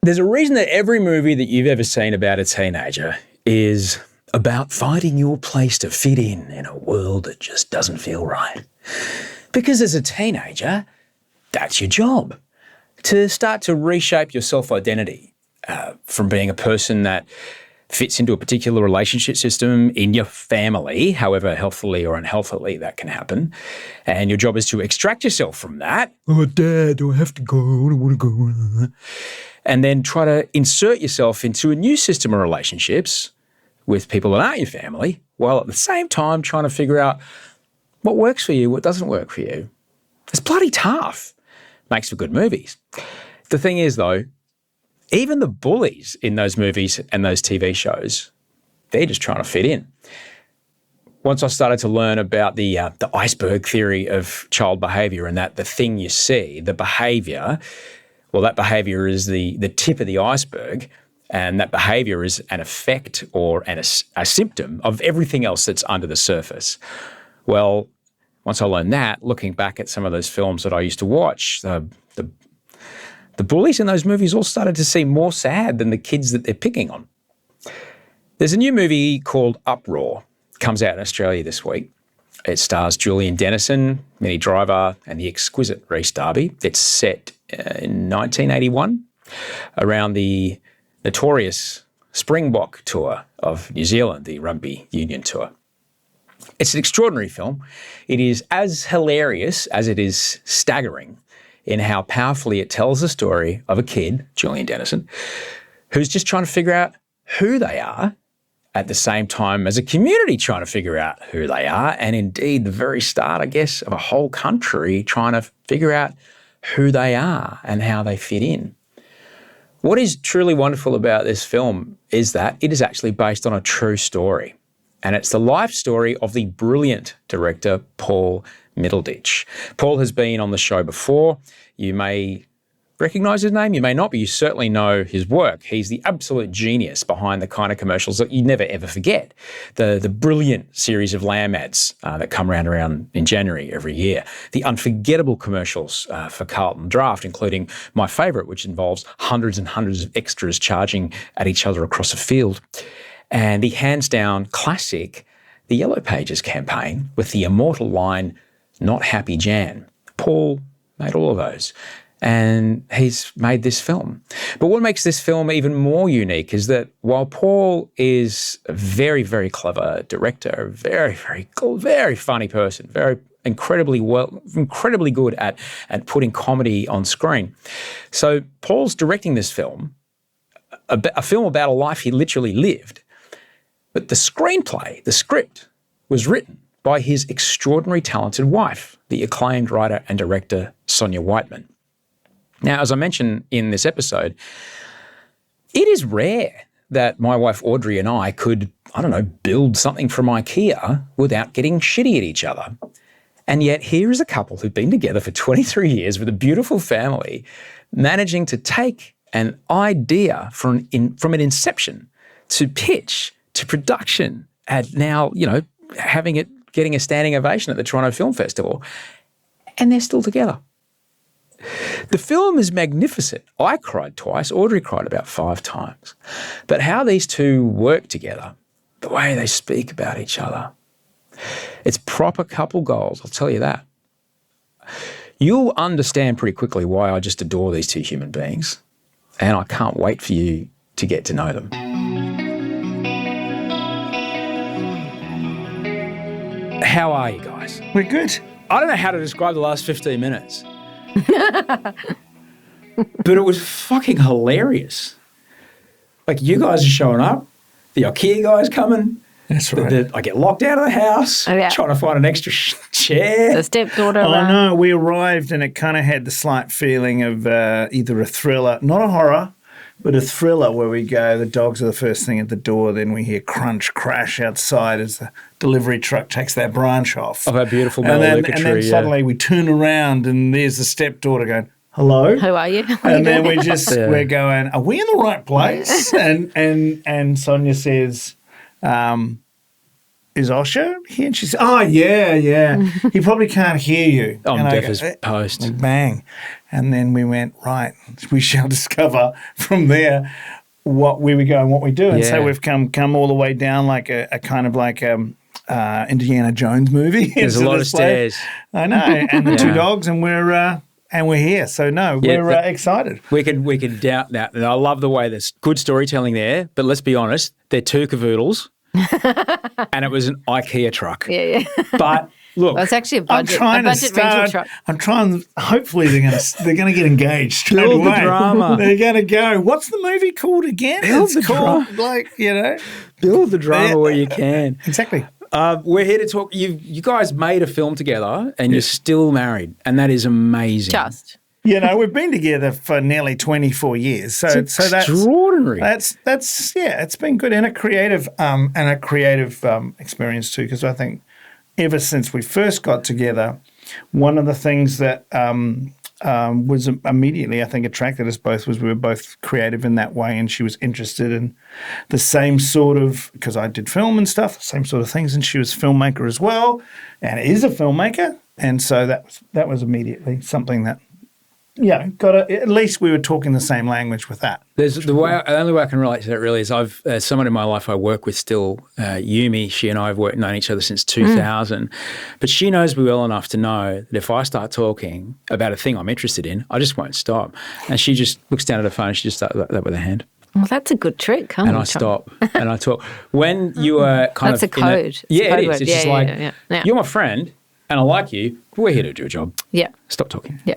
There's a reason that every movie that you've ever seen about a teenager is about finding your place to fit in a world that just doesn't feel right. Because as a teenager, that's your job, to start to reshape your self-identity from being a person that fits into a particular relationship system in your family, however healthily or unhealthily that can happen. And your job is to extract yourself from that. Oh, Dad, do I have to go? I don't want to go. And then try to insert yourself into a new system of relationships with people that aren't your family, while at the same time trying to figure out what works for you, what doesn't work for you. It's bloody tough. Makes for good movies. The thing is, though, even the bullies in those movies and those TV shows, they're just trying to fit in. Once I started to learn about the iceberg theory of child behaviour, and that the thing you see, the behaviour, well, that behaviour is the tip of the iceberg, and that behaviour is an effect or a symptom of everything else that's under the surface. Well, once I learned that, looking back at some of those films that I used to watch, the bullies in those movies all started to seem more sad than the kids that they're picking on. There's a new movie called Uproar. It comes out in Australia this week. It stars Julian Dennison, Minnie Driver, and the exquisite Rhys Darby. It's set in 1981 around the notorious Springbok tour of New Zealand, the rugby union tour. It's an extraordinary film. It is as hilarious as it is staggering in how powerfully it tells the story of a kid, Julian Dennison, who's just trying to figure out who they are at the same time as a community trying to figure out who they are, and indeed the very start, I guess, of a whole country trying to figure out who they are and how they fit in. What is truly wonderful about this film is that it is actually based on a true story, and it's the life story of the brilliant director, Paul Middleditch. Paul has been on the show before. You may recognise his name, you may not, but you certainly know his work. He's the absolute genius behind the kind of commercials that you never ever forget. The brilliant series of lamb ads that come around in January every year. The unforgettable commercials for Carlton Draught, including my favourite, which involves hundreds and hundreds of extras charging at each other across a field. And the hands down classic, the Yellow Pages campaign with the immortal line, "Not Happy Jan." Paul made all of those, and he's made this film. But what makes this film even more unique is that while Paul is a very, very clever director, a very, very cool, very funny person, incredibly good at putting comedy on screen. So Paul's directing this film, a film about a life he literally lived. But the screenplay, the script, was written by his extraordinary talented wife, the acclaimed writer and director, Sonia Whiteman. Now, as I mentioned in this episode, it is rare that my wife Audrey and I could, build something from IKEA without getting shitty at each other. And yet here is a couple who've been together for 23 years with a beautiful family, managing to take an idea from an inception to pitch to production and now, getting a standing ovation at the Toronto Film Festival, and they're still together. The film is magnificent. I cried twice. Audrey cried about 5 times. But how these two work together, the way they speak about each other, it's proper couple goals, I'll tell you that. You'll understand pretty quickly why I just adore these two human beings, and I can't wait for you to get to know them. How are you guys? We're good. I don't know how to describe the last 15 minutes. But it was fucking hilarious. Like, you guys are showing up, the IKEA guy's coming. That's right. I get locked out of the house, trying to find an extra chair. The stepdaughter. Oh, no, we arrived and it kind of had the slight feeling of either a thriller, not a horror, but a thriller where we go, the dogs are the first thing at the door, then we hear crunch, crash outside as the delivery truck takes that branch off. Of our beautiful melaleuca tree. And then suddenly we turn around and there's the stepdaughter going, hello? Who are you? And then we're going, are we in the right place? and Sonia says, is Osher here? And she said, oh, yeah. He probably can't hear you. I'm and deaf I go, as post. Bang. And then we went, right, we shall discover from there what we would go and what we do. And so we've come all the way down like a kind of like Indiana Jones movie. There's a lot of stairs. I know. And the two dogs, and we're here. So we're excited. We can doubt that. And I love the way there's good storytelling there, but let's be honest, they're two cavoodles and it was an IKEA truck. Yeah. But look, well, it's actually a budget rental truck. I'm trying. Hopefully, they're gonna get engaged straight Build away. the drama. They're gonna go. What's the movie called again? Build it's the called drama. Build the drama where you can. Exactly. We're here to talk. You guys made a film together, and you're still married, and that is amazing. We've been together for nearly 24 years, so that's extraordinary. That's it's been good and a creative experience too. Because I think ever since we first got together, one of the things that was immediately, I think, attracted us both was we were both creative in that way, and she was interested in the same sort of, because I did film and stuff, the same sort of things, and she was a filmmaker as well, and is a filmmaker, and so that was immediately something that, at least we were talking the same language with that. The only way I can relate to that really is I've someone in my life I work with still, Yumi. She and I have known each other since 2000, but she knows me well enough to know that if I start talking about a thing I'm interested in, I just won't stop. And she just looks down at her phone and she just starts that with her hand. Well, that's a good trick, huh? And I stop and I talk. When you are that's a code. It is. It's just like, yeah. You're my friend and I like you, but we're here to do a job. Yeah. Stop talking. Yeah.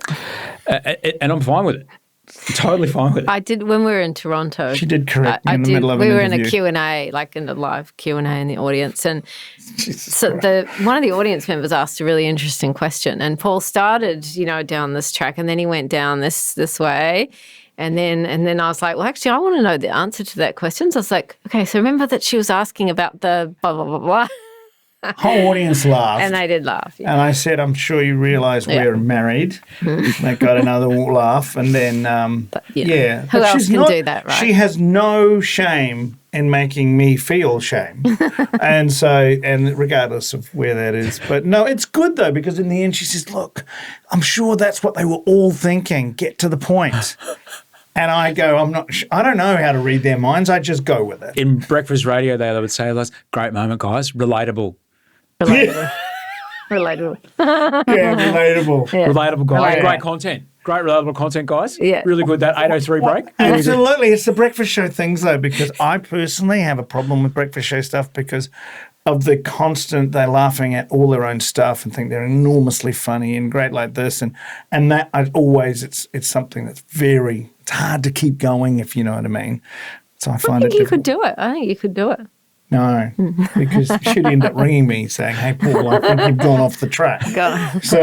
And I'm fine with it. I'm totally fine with it. I did when we were in Toronto. She did correct me in the middle of an interview. interview. We were in a Q&A, like in a live Q&A in the audience. And so one of the audience members asked a really interesting question. And Paul started, down this track, and then he went down this way. And then I was like, well, actually, I want to know the answer to that question. So I was like, okay, so remember that she was asking about the blah, blah, blah, blah. Whole audience laughed. And they did laugh. Yeah. And I said, I'm sure you realise we're married. They got another laugh. And then, Who else can do that, right? She has no shame in making me feel shame. and regardless of where that is. But no, it's good though, because in the end she says, look, I'm sure that's what they were all thinking. Get to the point. And I go, I don't know how to read their minds. I just go with it. In breakfast radio, they would say, great moment, guys. Relatable. Relatable. Yeah, relatable. Yeah. Relatable, guys. Yeah. Great content. Great relatable content, guys. Yeah. Really good, that 8:03 break. Absolutely. It's the breakfast show things, though, because I personally have a problem with breakfast show stuff because of the constant, they're laughing at all their own stuff and think they're enormously funny and great like this. And that it's something that's it's hard to keep going, if you know what I mean. So I find it difficult. I think you could do it. No, because she'd end up ringing me saying, hey, Paul, I think you've gone off the track. So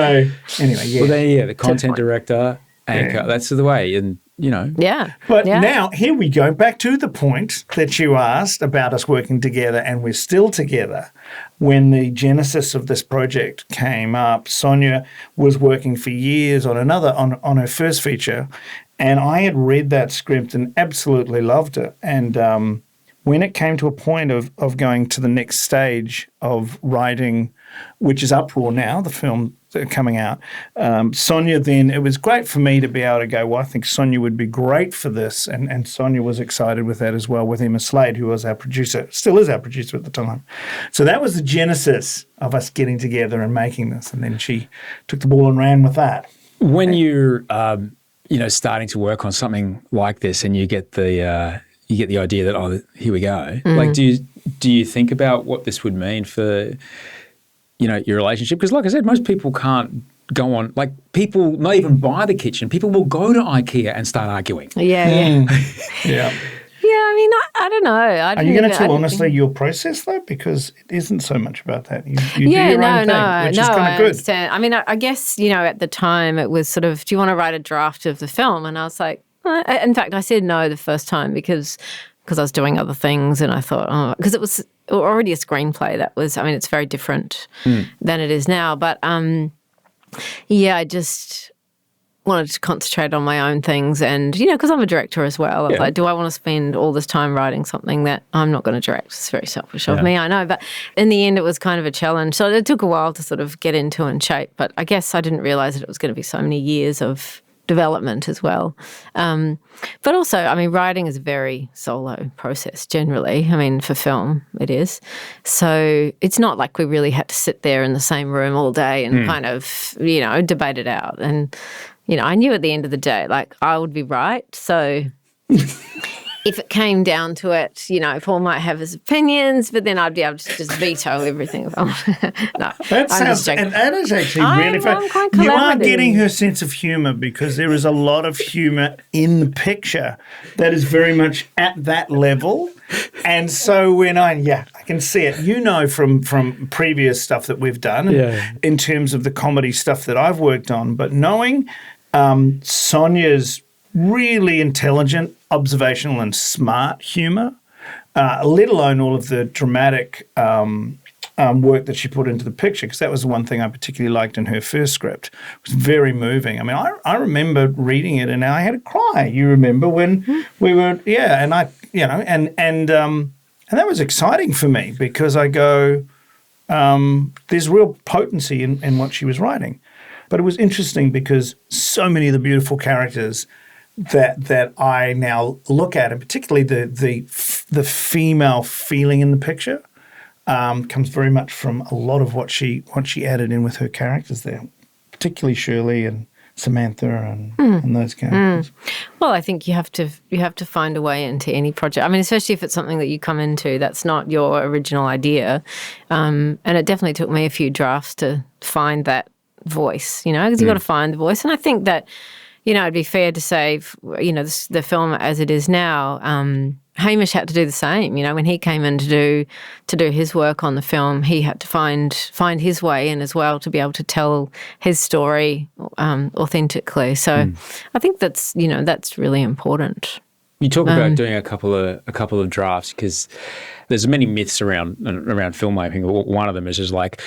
anyway, yeah. Well, the content director, anchor, that's the way. And, Yeah. But now, here we go, back to the point that you asked about us working together, and we're still together. When the genesis of this project came up, Sonia was working for years on on her first feature, and I had read that script and absolutely loved it. And when it came to a point of going to the next stage of writing, which is Uproar now, the film coming out, Sonia then, it was great for me to be able to go, well, I think Sonia would be great for this. And Sonia was excited with that as well, with Emma Slade, who was our producer, still is our producer at the time. So that was the genesis of us getting together and making this. And then she took the ball and ran with that. When you're, starting to work on something like this and you get the idea that, here we go. Like, do you think about what this would mean for, your relationship? Because like I said, most people can't go on, like people not even buy the kitchen. People will go to IKEA and start arguing. Yeah. Yeah. Yeah, I mean, I don't know. Are you going to tell honestly your process though? Because it isn't so much about that. You do your own thing, which is kind of good. Understand. I mean, I guess, at the time it was sort of, do you want to write a draft of the film? And I was like, in fact, I said no the first time because I was doing other things, and I thought, because it was already a screenplay that was, it's very different than it is now. But, wanted to concentrate on my own things, and because I'm a director as well, I was like, do I want to spend all this time writing something that I'm not going to direct? It's very selfish of me, I know, but in the end it was kind of a challenge. So it took a while to sort of get into and shape, but I guess I didn't realise that it was going to be so many years of development as well. But also, I mean, writing is a very solo process generally. I mean, for film it is. So it's not like we really had to sit there in the same room all day and kind of, debate it out. And I knew at the end of the day, like, I would be right. So if it came down to it, Paul might have his opinions, but then I'd be able to just veto everything. No, that sounds, and that is actually really fun. I'm quite You are collaborative. getting her sense of humour, because there is a lot of humour in the picture that is very much at that level. And so when I can see it, from previous stuff that we've done in terms of the comedy stuff that I've worked on, but knowing Sonia's really intelligent, observational and smart humour, let alone all of the dramatic work that she put into the picture, because that was the one thing I particularly liked in her first script. It was very moving. I mean, I remember reading it and I had to cry. You remember when we were, and I, and that was exciting for me, because I go, there's real potency in what she was writing. But it was interesting because so many of the beautiful characters that I now look at, and particularly the female feeling in the picture, comes very much from a lot of what she added in with her characters there, particularly Shirley and Samantha and those characters. Well, I think you have to find a way into any project. I mean, especially if it's something that you come into that's not your original idea. And it definitely took me a few drafts to find that voice, because you've got to find the voice. And I think that, it'd be fair to say, the film as it is now, Hamish had to do the same. When he came in to do his work on the film, he had to find his way in as well to be able to tell his story authentically. So I think that's really important. You talk about doing a couple of drafts, because there's many myths around filmmaking. One of them is just like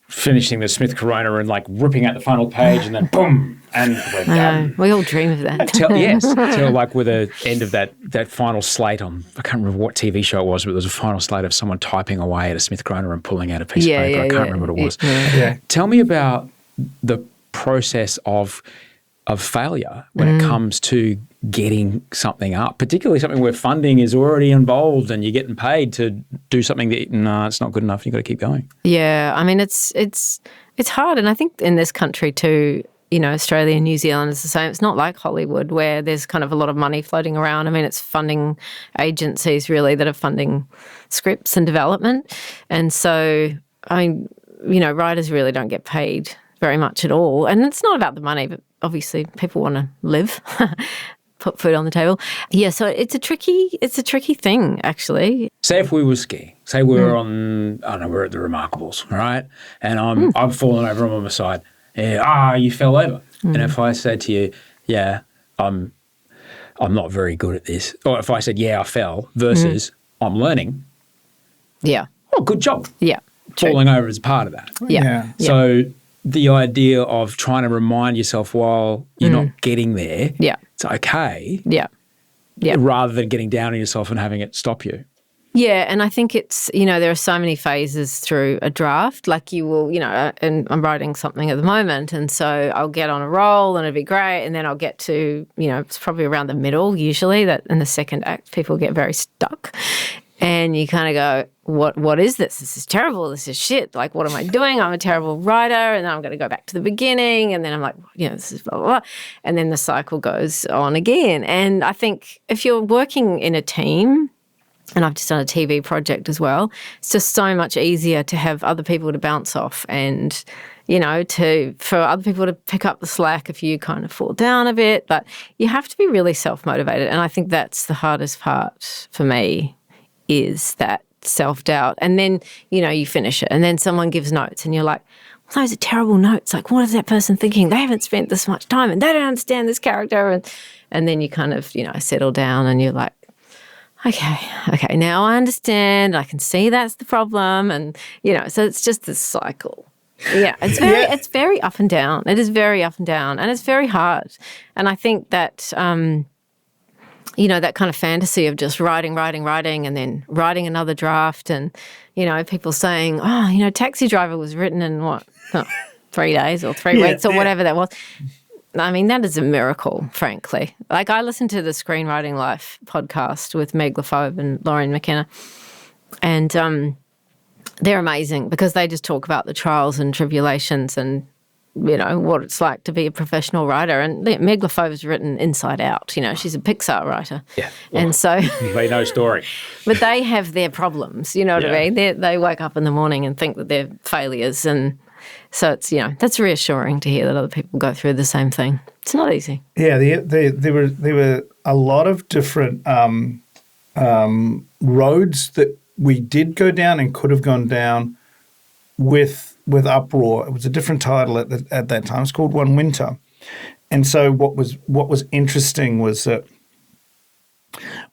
finishing the Smith Corona and like ripping out the final page and then boom, and we're done. We all dream of that. Till like with the end of that final slate on, I can't remember what TV show it was, but there was a final slate of someone typing away at a Smith Corona and pulling out a piece of paper. I can't remember what it was. Tell me about the process of failure when it comes to getting something up, particularly something where funding is already involved and you're getting paid to do something that, it's not good enough, you've got to keep going. Yeah, I mean, it's hard. And I think in this country too, Australia and New Zealand is the same. It's not like Hollywood where there's kind of a lot of money floating around. I mean, it's funding agencies really that are funding scripts and development. And so, I mean, writers really don't get paid very much at all. And it's not about the money, but obviously people want to live, put food on the table. Yeah, so it's a tricky thing, actually. Say if we were skiing, say we were on, I don't know, we're at the Remarkables, all right? And I'm falling over, I'm on my side. Yeah, you fell over. And if I said to you, yeah, I'm not very good at this, or if I said, yeah, I fell, versus I'm learning. Yeah. Oh, good job. Yeah. True. Falling over is part of that. Yeah. So the idea of trying to remind yourself while you're not getting there, it's okay. Yeah. Rather than getting down on yourself and having it stop you. Yeah, and I think it's, there are so many phases through a draft. Like you will, and I'm writing something at the moment, and so I'll get on a roll and it'll be great, and then I'll get to, it's probably around the middle usually, that in the second act people get very stuck. And you kind of go, what is this? This is terrible. This is shit. Like, what am I doing? I'm a terrible writer. And then I'm going to go back to the beginning. And then I'm like, this is blah, blah, blah. And then the cycle goes on again. And I think if you're working in a team, and I've just done a TV project as well, it's just so much easier to have other people to bounce off and, for other people to pick up the slack if you kind of fall down a bit. But you have to be really self-motivated. And I think that's the hardest part for me, is that self-doubt. And then, you finish it and then someone gives notes and you're like, well, those are terrible notes. Like, what is that person thinking? They haven't spent this much time and they don't understand this character. And then you kind of, settle down and you're like, okay, now I understand. I can see that's the problem. And, so it's just this cycle. Yeah, it's very up and down. It is very up and down, and it's very hard. And I think that that kind of fantasy of just writing, and then writing another draft, and people saying, Taxi Driver was written in 3 days or 3 weeks or whatever that was. I mean, that is a miracle, frankly. Like, I listened to the Screenwriting Life podcast with Meg Lefauve and Lauren McKenna, and they're amazing because they just talk about the trials and tribulations and, what it's like to be a professional writer. And Meg Lefauve's written Inside Out. She's a Pixar writer. Yeah. Well, and so they know story. But they have their problems, you know what I mean? They wake up in the morning and think that they're failures. And so it's, that's reassuring to hear that other people go through the same thing. It's not easy. Yeah, there were a lot of different roads that we did go down and could have gone down with Uproar. It was a different title at that time. It's called One Winter. And so what was interesting was that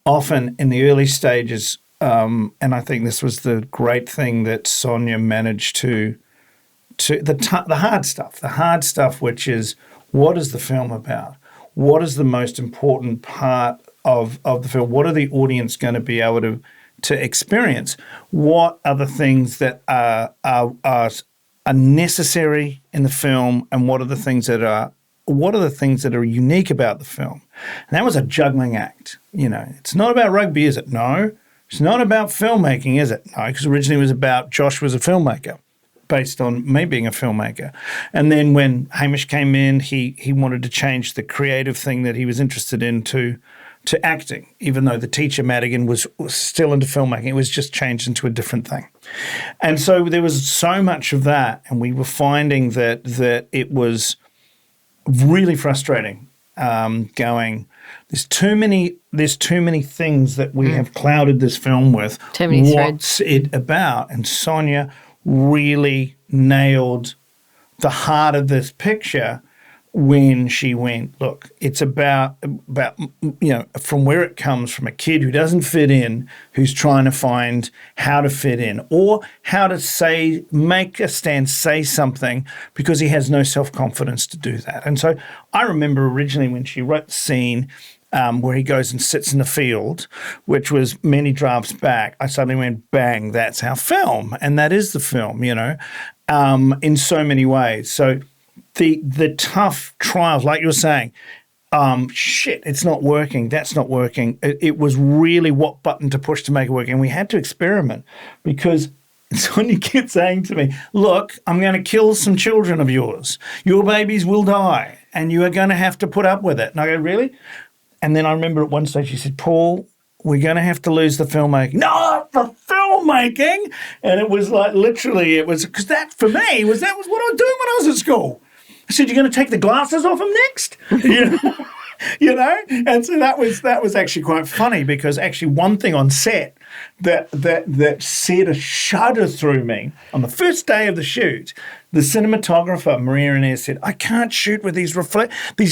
often in the early stages, and I think this was the great thing that Sonia managed to the hard stuff, which is, what is the film about? What is the most important part of the film? What are the audience going to be able to experience? What are the things that are necessary in the film, and what are the things that are unique about the film? And that was a juggling act. It's not about rugby, is it? No. It's not about filmmaking, is it? No, because originally it was about Josh was a filmmaker, based on me being a filmmaker. And then when Hamish came in, he wanted to change the creative thing that he was interested in to acting, even though the teacher, Madigan, was still into filmmaking. It was just changed into a different thing. And so there was so much of that, and we were finding that it was really frustrating going, there's too many things that we have clouded this film with. Too many threads. What's it about? And Sonia really nailed the heart of this picture when she went, look, it's about from where it comes from, a kid who doesn't fit in, who's trying to find how to fit in, or how to make a stand, say something, because he has no self-confidence to do that. And so I remember originally when she wrote the scene where he goes and sits in the field, which was many drafts back, I suddenly went, bang, that's our film. And that is the film, in so many ways. So the tough trials, like you were saying, it's not working, that's not working. It was really what button to push to make it work. And we had to experiment, because Sonia kept saying to me, look, I'm going to kill some children of yours. Your babies will die, and you are going to have to put up with it. And I go, really? And then I remember at one stage she said, Paul, we're going to have to lose the filmmaking. No, the filmmaking! And it was like, literally, it was, because that, for me, that was what I was doing when I was at school. I said, you're going to take the glasses off him next? And so that was actually quite funny, because actually one thing on set that sent a shudder through me on the first day of the shoot, the cinematographer, Maria Inez, said, I can't shoot with these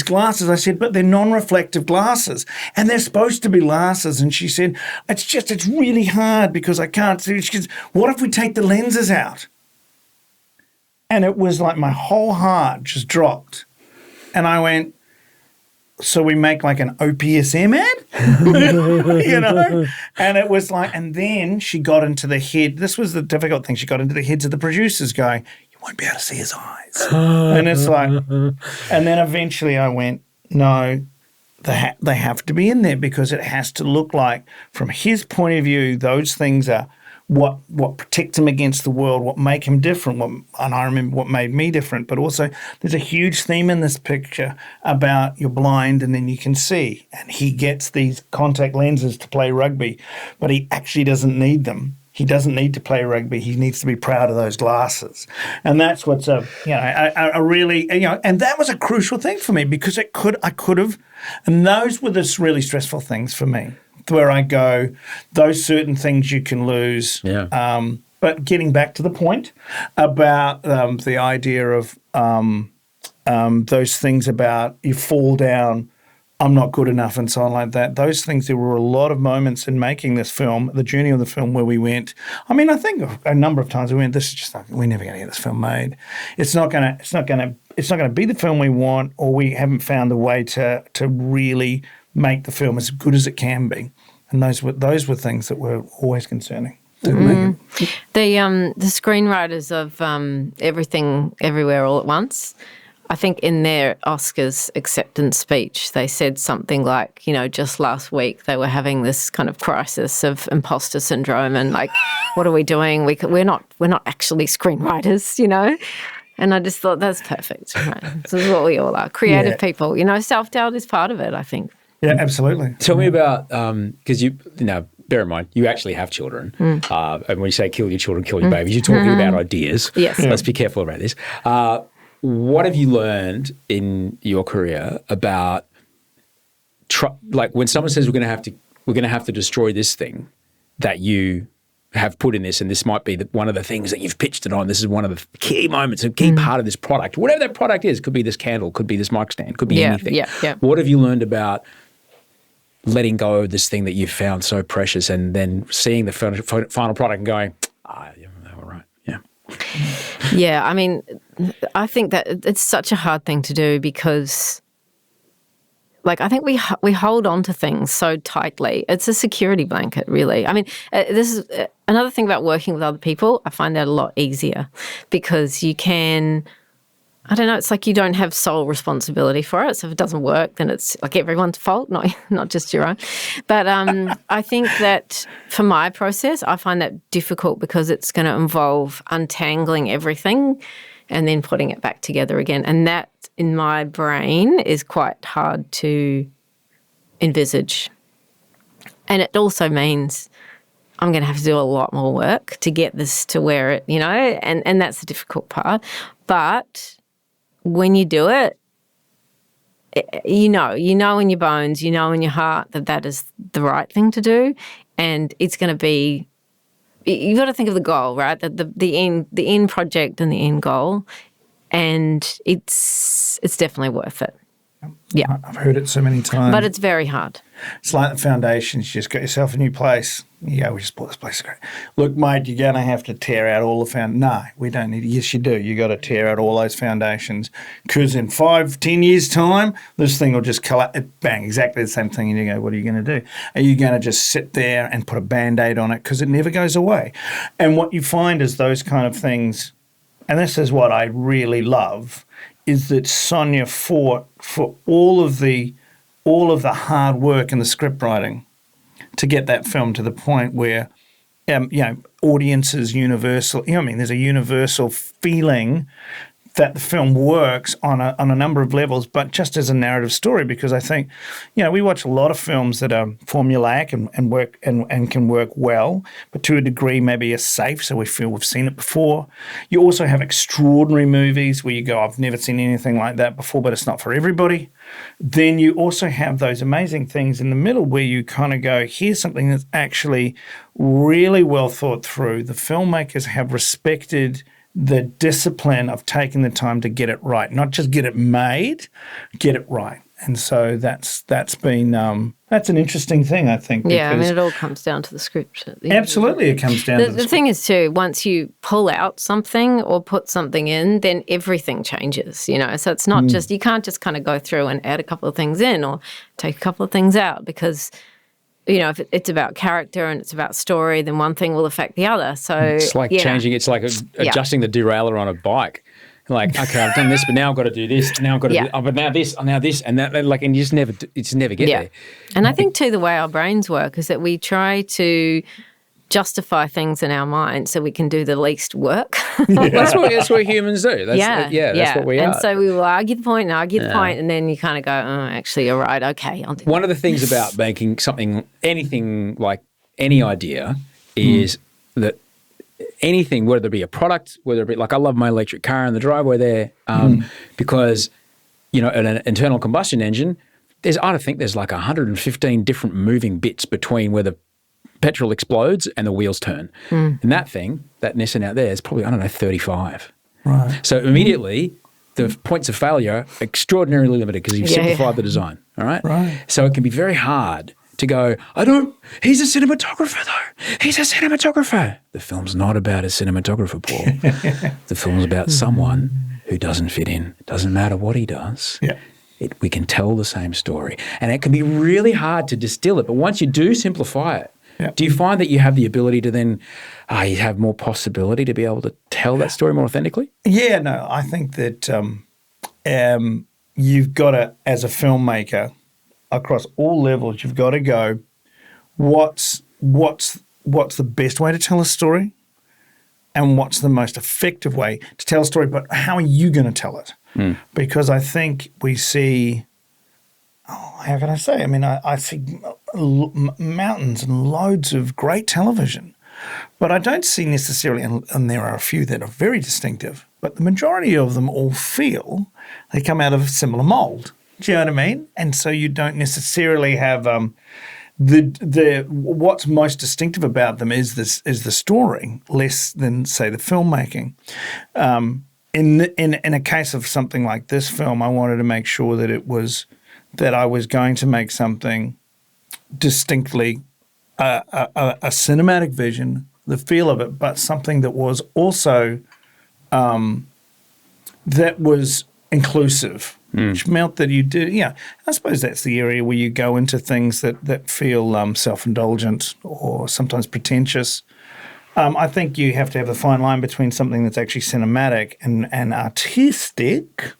glasses. I said, but they're non-reflective glasses, and they're supposed to be glasses. And she said, it's really hard because I can't see. She goes, what if we take the lenses out? And it was like my whole heart just dropped. And I went, so we make like an OPSM ad? And it was like, and then she got into the head. This was the difficult thing. She got into the heads of the producers going, you won't be able to see his eyes. And it's like, and then eventually I went, no, they have to be in there, because it has to look like, from his point of view, those things are what protects him against the world, what make him different, and I remember what made me different. But also there's a huge theme in this picture about you're blind and then you can see, and he gets these contact lenses to play rugby, but he actually doesn't need them. He doesn't need to play rugby. He needs to be proud of those glasses. And that's what's a really, and that was a crucial thing for me, because I could have, and those were the really stressful things for me, where I go, those certain things you can lose. Yeah. But getting back to the point about the idea of those things about you fall down I'm not good enough and so on like that. Those things, there were a lot of moments in making this film, the journey of the film, where we went, I mean, I think a number of times we went, this is just like, we're never going to get this film made. It's not going to be the film we want, or we haven't found the way to really make the film as good as it can be. And those were things that were always concerning. The screenwriters of Everything Everywhere All at Once, I think in their Oscars acceptance speech, they said something like, just last week they were having this kind of crisis of imposter syndrome and like, what are we doing? We're not actually screenwriters, And I just thought that's perfect. Right? This is what we all are, creative people. Self-doubt is part of it, I think. Yeah, absolutely. Tell me about, because bear in mind, you actually have children. And when you say kill your children, kill your babies, you're talking about ideas. Yes. Let's be careful about this. What have you learned in your career about, like when someone says we're going to have to destroy this thing that you have put in this, and this might be one of the things that you've pitched it on. This is one of the key moments, a key part of this product. Whatever that product is, could be this candle, could be this mic stand, could be anything. Yeah. What have you learned about letting go of this thing that you've found so precious, and then seeing the final product and going, all right, yeah. Yeah, I mean, I think that it's such a hard thing to do because, like, I think we hold on to things so tightly. It's a security blanket, really. I mean, this is another thing about working with other people. I find that a lot easier because you can, I don't know, it's like you don't have sole responsibility for it. So if it doesn't work, then it's like everyone's fault, not just your own. But I think that for my process, I find that difficult because it's going to involve untangling everything and then putting it back together again. And that, in my brain, is quite hard to envisage. And it also means I'm going to have to do a lot more work to get this to where it, and that's the difficult part. But when you do it, you know in your bones, in your heart that is the right thing to do, and it's going to be. You've got to think of the goal, right? The end project and the end goal, and it's definitely worth it. Yeah, I've heard it so many times. But it's very hard. It's like the foundations. You just got yourself a new place. Yeah, we just bought this place. Great. Look, mate, you're going to have to tear out all the No, we don't need it. Yes, you do. You got to tear out all those foundations because in 5-10 years' time, this thing will just collapse. Bang, exactly the same thing. And you go, what are you going to do? Are you going to just sit there and put a Band-Aid on it because it never goes away? And what you find is those kind of things, and this is what I really love, is that Sonia fought for all of the hard work and the script writing to get that film to the point where, audiences universal. There's a universal feeling that the film works on a number of levels, but just as a narrative story, because I think, we watch a lot of films that are formulaic and work and can work well, but to a degree maybe are safe, so we feel we've seen it before. You also have extraordinary movies where you go, I've never seen anything like that before, but it's not for everybody. Then you also have those amazing things in the middle where you kind of go, here's something that's actually really well thought through. The filmmakers have respected the discipline of taking the time to get it right, not just get it made, get it right. And so that's been that's an interesting thing, I think. Yeah, it all comes down to the script. Absolutely, it comes down to the script. The thing is too, once you pull out something or put something in, then everything changes, So it's not just, you can't just kind of go through and add a couple of things in or take a couple of things out because, if it's about character and it's about story, then one thing will affect the other. So it's like changing. It's like adjusting the derailleur on a bike. Like, okay, I've done this, but now I've got to do this. Now I've got to do, but now this, and that. Like, and you just never get there. And I think too, the way our brains work is that we try to justify things in our mind so we can do the least work. That's what humans do. That's what we are. And so we will argue the point, and then you kind of go, oh, actually, you're right. Okay, I'll do One of the things about making anything like any idea is that anything, whether it be a product, whether it be like I love my electric car in the driveway there, because an internal combustion engine, I think there's like 115 different moving bits between where the petrol explodes and the wheels turn. And that Nissan out there is probably, 35. Right. So immediately the points of failure are extraordinarily limited because you've simplified the design. all right? Right. So it can be very hard to go, he's a cinematographer though. He's a cinematographer. The film's not about a cinematographer, Paul. The film's about someone who doesn't fit in. It doesn't matter what he does. Yeah. We can tell the same story. And it can be really hard to distill it. But once you do simplify it, do you find that you have the ability to then, you have more possibility to be able to tell that story more authentically? Yeah, no, I think that you've got to, as a filmmaker, across all levels, you've got to go, what's the best way to tell a story, and what's the most effective way to tell a story, but how are you going to tell it? Because I think we see, how can I say? I mean, I see mountains and loads of great television, but I don't see necessarily, and there are a few that are very distinctive, but the majority of them all feel they come out of a similar mold. Do you know what I mean? And so you don't necessarily have the what's most distinctive about them is the story, less than say the filmmaking. In a case of something like this film, I wanted to make sure that I was going to make something distinctly a cinematic vision, the feel of it, but something that was also that was inclusive, which meant that you do. Yeah, I suppose that's the area where you go into things that feel self-indulgent or sometimes pretentious. I think you have to have the fine line between something that's actually cinematic and artistic,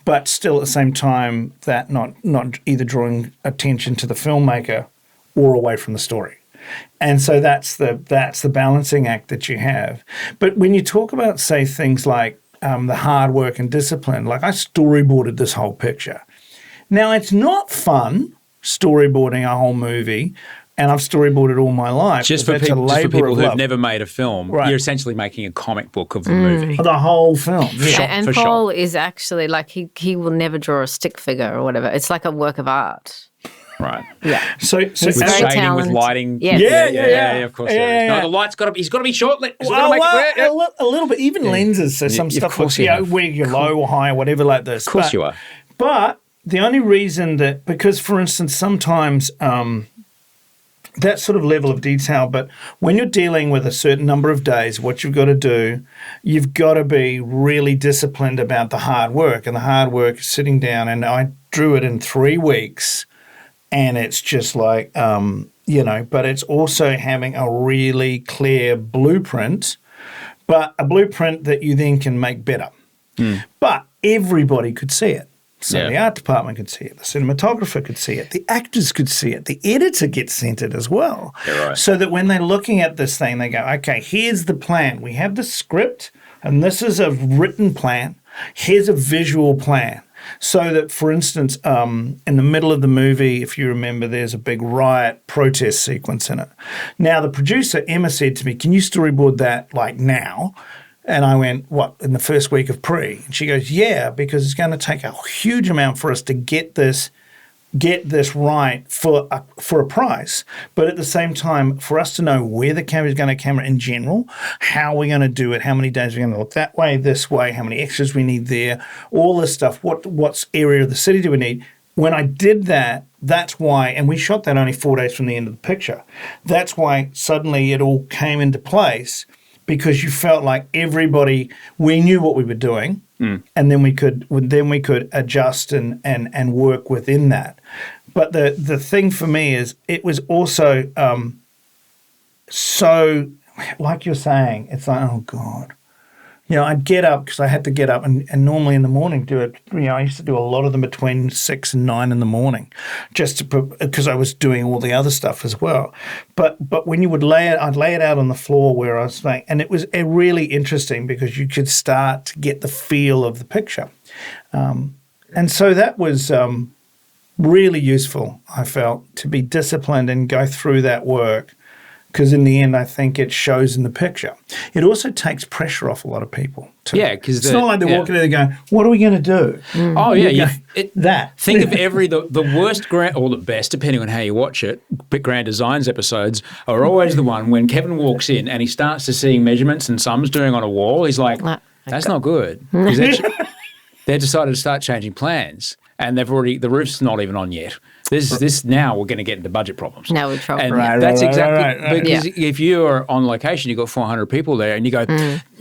but still at the same time that not either drawing attention to the filmmaker or away from the story. And so that's the balancing act that you have. But when you talk about, say, things like the hard work and discipline, like I storyboarded this whole picture. Now, it's not fun storyboarding a whole movie, and I've storyboarded all my life. Just for people who've never made a film, right. You're essentially making a comic book of the movie. The whole film. Yeah, and Paul is actually like, he will never draw a stick figure or whatever. It's like a work of art. Right. Yeah. So with shading, with lighting. Yes. Yeah, of course there is. No, the light's he's got to be short. A little bit, even lenses. So some stuff looks, where you're low or high or whatever like this. Of course you are. But the only reason because for instance, sometimes that sort of level of detail, but when you're dealing with a certain number of days, what you've got to do, you've got to be really disciplined about the hard work. And the hard work is sitting down, and I drew it in 3 weeks. And it's just like, but it's also having a really clear blueprint, but a blueprint that you then can make better. But everybody could see it. So the art department could see it, the cinematographer could see it, the actors could see it, the editor gets sent it as well. Yeah, right. So that when they're looking at this thing, they go, okay, here's the plan. We have the script, and this is a written plan. Here's a visual plan. So that, for instance, in the middle of the movie, if you remember, there's a big riot protest sequence in it. Now, the producer, Emma, said to me, can you storyboard that like now? And I went, what, in the first week of pre? And she goes, yeah, because it's going to take a huge amount for us to get this right for a price, but at the same time, for us to know where the camera is going to camera in general, how we're going to do it, how many days we're going to look that way, this way, how many extras we need there, all this stuff, what's area of the city do we need. When I did that, that's why, and we shot that only 4 days from the end of the picture, that's why suddenly it all came into place, because you felt like we knew what we were doing, and then we could adjust and work within that. But the thing for me is it was also so, like you're saying, it's like, oh God. I'd get up because I had to get up and normally in the morning do it. I used to do a lot of them between 6 and 9 in the morning just because I was doing all the other stuff as well. But when you would I'd lay it out on the floor where I was like, and it was really interesting because you could start to get the feel of the picture. And so that was really useful, I felt, to be disciplined and go through that work. Because in the end, I think it shows in the picture. It also takes pressure off a lot of people, too. Yeah, because it's not like they're walking in there going, what are we going to do? Oh, yeah. That. Think of the worst or the best, depending on how you watch it, Grand Designs episodes are always the one when Kevin walks in and he starts to see measurements and sums doing on a wall. He's like, that's not good. Because they decided to start changing plans. and the roof's not even on yet. This now we're going to get into budget problems. Now we're trouble. And that's exactly because if you're on location, you've got 400 people there, and you go,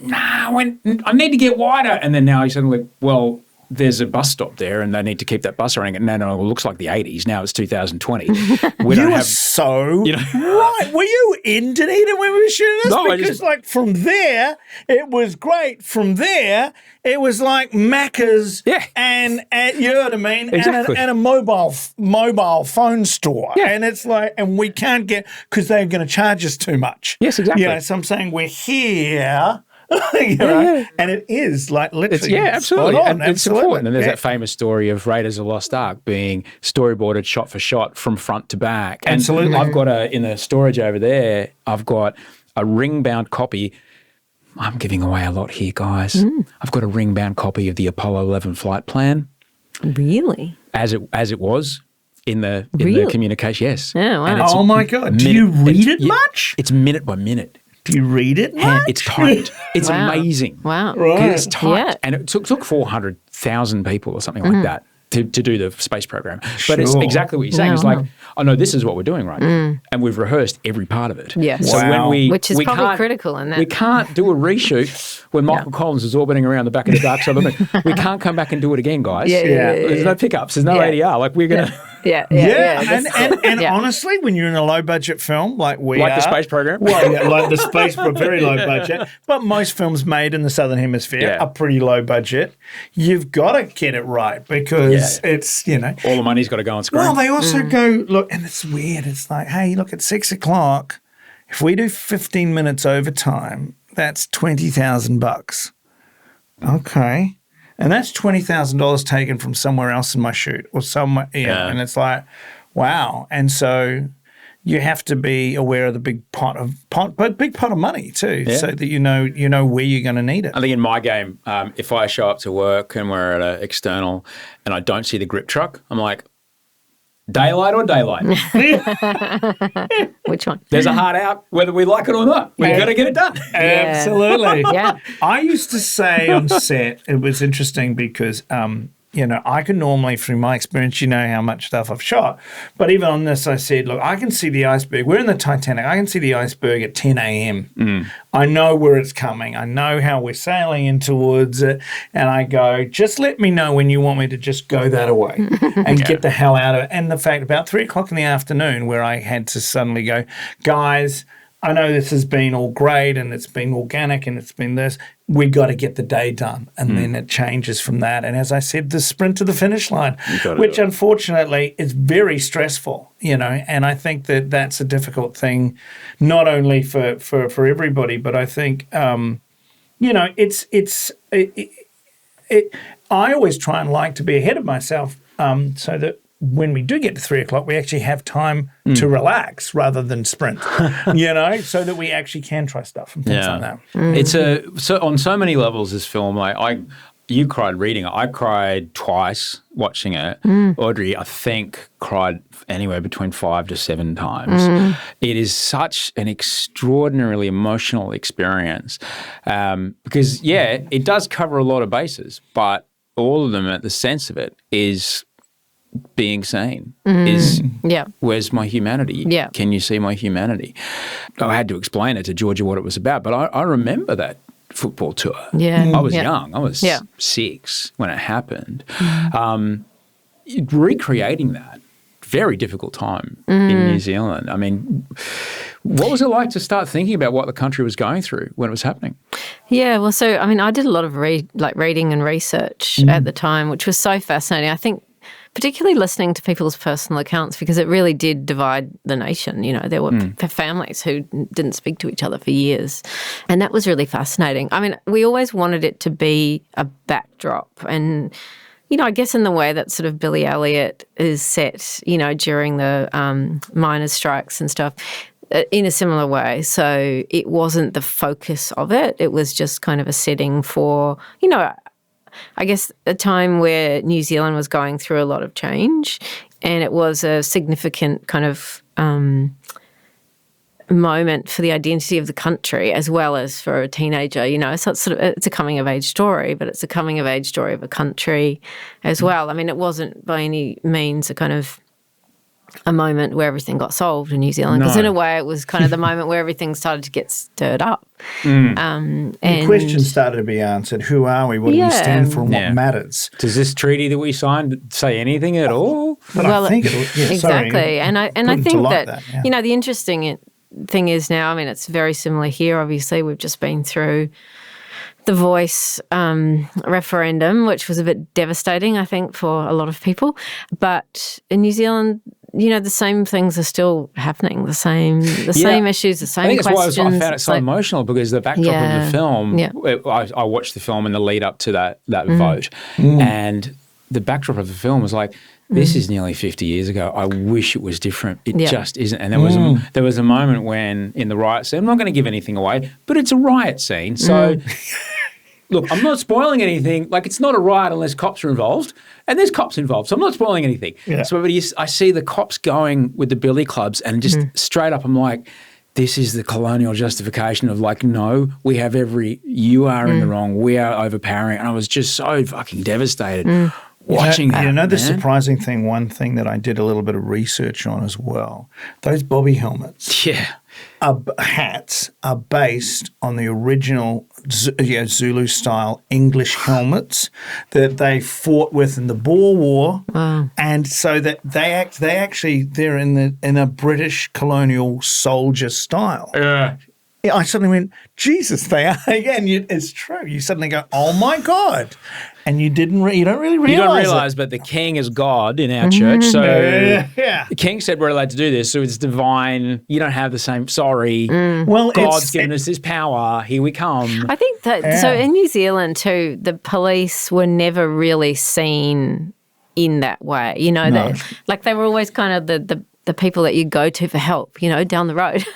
nah, I need to get wider, and then now you suddenly, well, there's a bus stop there and they need to keep that bus running. And no, it looks like the 80s. Now it's 2020. You were so right. Were you in Dunedin when we were shooting this? No, because like from there, it was great. From there, it was like Macca's and you know what I mean? Exactly. And a mobile phone store. Yeah. And it's like, and we can't get, because they're going to charge us too much. Yes, exactly. You know, so I'm saying we're here. You know, and it is like literally, absolutely, spot on, and it's important. And there's that famous story of Raiders of the Lost Ark being storyboarded shot for shot from front to back. And absolutely, I've got in the storage over there. I've got a ring-bound copy. I'm giving away a lot here, guys. I've got a ring-bound copy of the Apollo 11 flight plan. Really? As it was in the communication. Yes. Yeah. Wow. Oh my God! Do you read it much? It's minute by minute. Do you read it much? It's typed. It's amazing. Wow. Right. It's typed. And it took 400,000 people or something like that to do the space program. But it's exactly what you're saying. It's like, oh no, this is what we're doing right now. And we've rehearsed every part of it. Yes. So when which is probably critical in that. We can't do a reshoot when Michael Collins is orbiting around the back of the dark side of the moon. We can't come back and do it again, guys. There's no pickups. There's no ADR. Like we're going to... And honestly, when you're in a low budget film like the space program, like the space, very low budget, but most films made in the Southern Hemisphere are pretty low budget. You've got to get it right because it's all the money's got to go on screen. Well, they also go look, and it's weird. It's like, hey, look, at 6 o'clock, if we do 15 minutes overtime, that's $20,000. Okay. And that's $20,000 taken from somewhere else in my shoot or somewhere, and it's like, wow. And so you have to be aware of the big pot of money too, so that you know where you're going to need it. I think in my game, if I show up to work and we're at an external and I don't see the grip truck, I'm like, daylight or daylight? Which one? There's a hard out, whether we like it or not. We've got to get it done. Absolutely. I used to say on set, it was interesting because, I can normally, through my experience, how much stuff I've shot. But even on this, I said, look, I can see the iceberg. We're in the Titanic. I can see the iceberg at 10 a.m. I know where it's coming. I know how we're sailing in towards it. And I go, just let me know when you want me to just go that away and get the hell out of it. And the fact, about 3 o'clock in the afternoon, where I had to suddenly go, guys, I know this has been all great and it's been organic and it's been this. We got to get the day done. And then it changes from that. And as I said, the sprint to the finish line, which unfortunately is very stressful, and I think that that's a difficult thing, not only for everybody, but I think, I always try and like to be ahead of myself so that when we do get to 3 o'clock, we actually have time to relax rather than sprint, so that we actually can try stuff and things like that. It's so on so many levels, this film, you cried reading it. I cried twice watching it. Audrey, I think, cried anywhere between 5 to 7 times. It is such an extraordinarily emotional experience because, it does cover a lot of bases, but all of them, at the sense of it, is being seen is where's my humanity? Can you see my humanity? I had to explain it to Georgia what it was about, but I remember that football tour. I was young. I was 6 when it happened. Recreating that, very difficult time in New Zealand. I mean, what was it like to start thinking about what the country was going through when it was happening? Yeah, well, so, I mean, I did a lot of reading and research at the time, which was so fascinating. I think particularly listening to people's personal accounts, because it really did divide the nation. There were families who didn't speak to each other for years. And that was really fascinating. I mean, we always wanted it to be a backdrop. And, I guess in the way that sort of Billy Elliot is set, during the miners' strikes and stuff, in a similar way. So it wasn't the focus of it. It was just kind of a setting for, I guess a time where New Zealand was going through a lot of change, and it was a significant kind of moment for the identity of the country as well as for a teenager, so it's a coming of age story, but it's a coming of age story of a country as well. I mean, it wasn't by any means a kind of a moment where everything got solved in New Zealand, because in a way it was kind of the moment where everything started to get stirred up. And questions started to be answered. Who are we? What do we stand for? And what matters? Does this treaty that we signed say anything at all? But I think it'll, exactly. Sorry, and I think that the interesting thing is now, I mean, it's very similar here. Obviously, we've just been through the Voice referendum, which was a bit devastating, I think, for a lot of people. But in New Zealand, the same things are still happening, the same issues, the same questions. I think that's why I found it so emotional, because the backdrop of the film, I watched the film in the lead up to that vote, and the backdrop of the film was like, this is nearly 50 years ago. I wish it was different. It just isn't. And there was a moment when in the riot scene, I'm not going to give anything away, but it's a riot scene. So look, I'm not spoiling anything. Like, it's not a riot unless cops are involved, and there's cops involved, so I'm not spoiling anything. Yeah. So I see the cops going with the billy clubs, and just straight up I'm like, this is the colonial justification of like, no, we have you are in the wrong, we are overpowering. And I was just so fucking devastated watching that. The surprising thing, one thing that I did a little bit of research on as well, those bobby helmets. Hats are based on the original Zulu-style English helmets that they fought with in the Boer War, and so that they're in a British colonial soldier style. I suddenly went, Jesus, they are. Again, it's true. You suddenly go, oh my God. And you don't really realize. You don't realize, but the king is God in our church. So the king said we're allowed to do this. So it's divine. You don't have the same, sorry. Well, God's given us this power. Here we come. I think that, so in New Zealand too, the police were never really seen in that way. They were always kind of the people that you go to for help, down the road.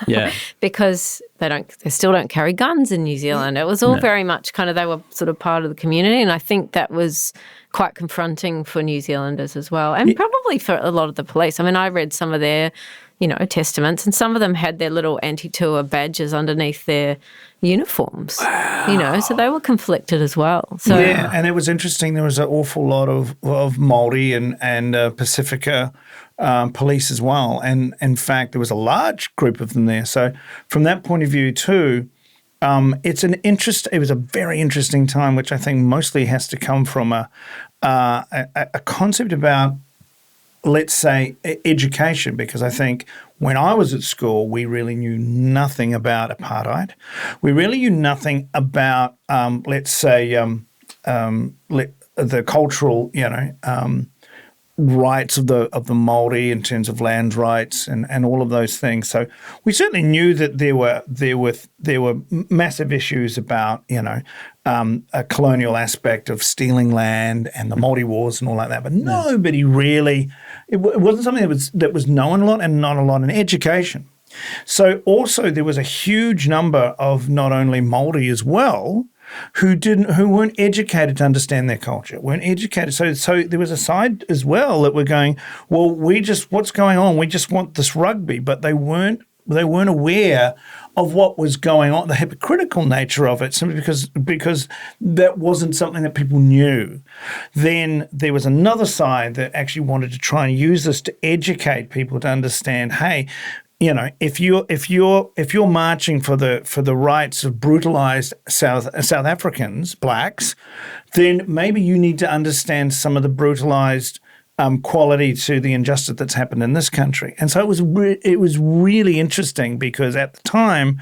Because they still don't carry guns in New Zealand. It was all very much kind of, they were sort of part of the community, and I think that was quite confronting for New Zealanders as well, and probably for a lot of the police. I mean, I read some of their, testaments, and some of them had their little anti-tour badges underneath their uniforms. Wow. So they were conflicted as well. So and it was interesting. There was an awful lot of Maori and Pacifica police as well, and in fact there was a large group of them there. So from that point of view too, it was a very interesting time, which I think mostly has to come from a concept about, let's say, education, because I think when I was at school, we really knew nothing about apartheid. We really knew nothing about, let's say, the cultural, rights of the Maori in terms of land rights and all of those things. So we certainly knew that there were massive issues about a colonial aspect of stealing land and the Maori Wars and all like that. But nobody really, it wasn't something that was known a lot, and not a lot in education. So also there was a huge number of not only Maori as well, who weren't educated to understand their culture, weren't educated. So there was a side as well that were going, well, what's going on? We just want this rugby, but they weren't aware of what was going on, the hypocritical nature of it, simply because that wasn't something that people knew. Then there was another side that actually wanted to try and use this to educate people to understand, hey, if you're marching for the rights of brutalized South Africans, blacks, then maybe you need to understand some of the brutalized quality to the injustice that's happened in this country. And so it was really interesting, because at the time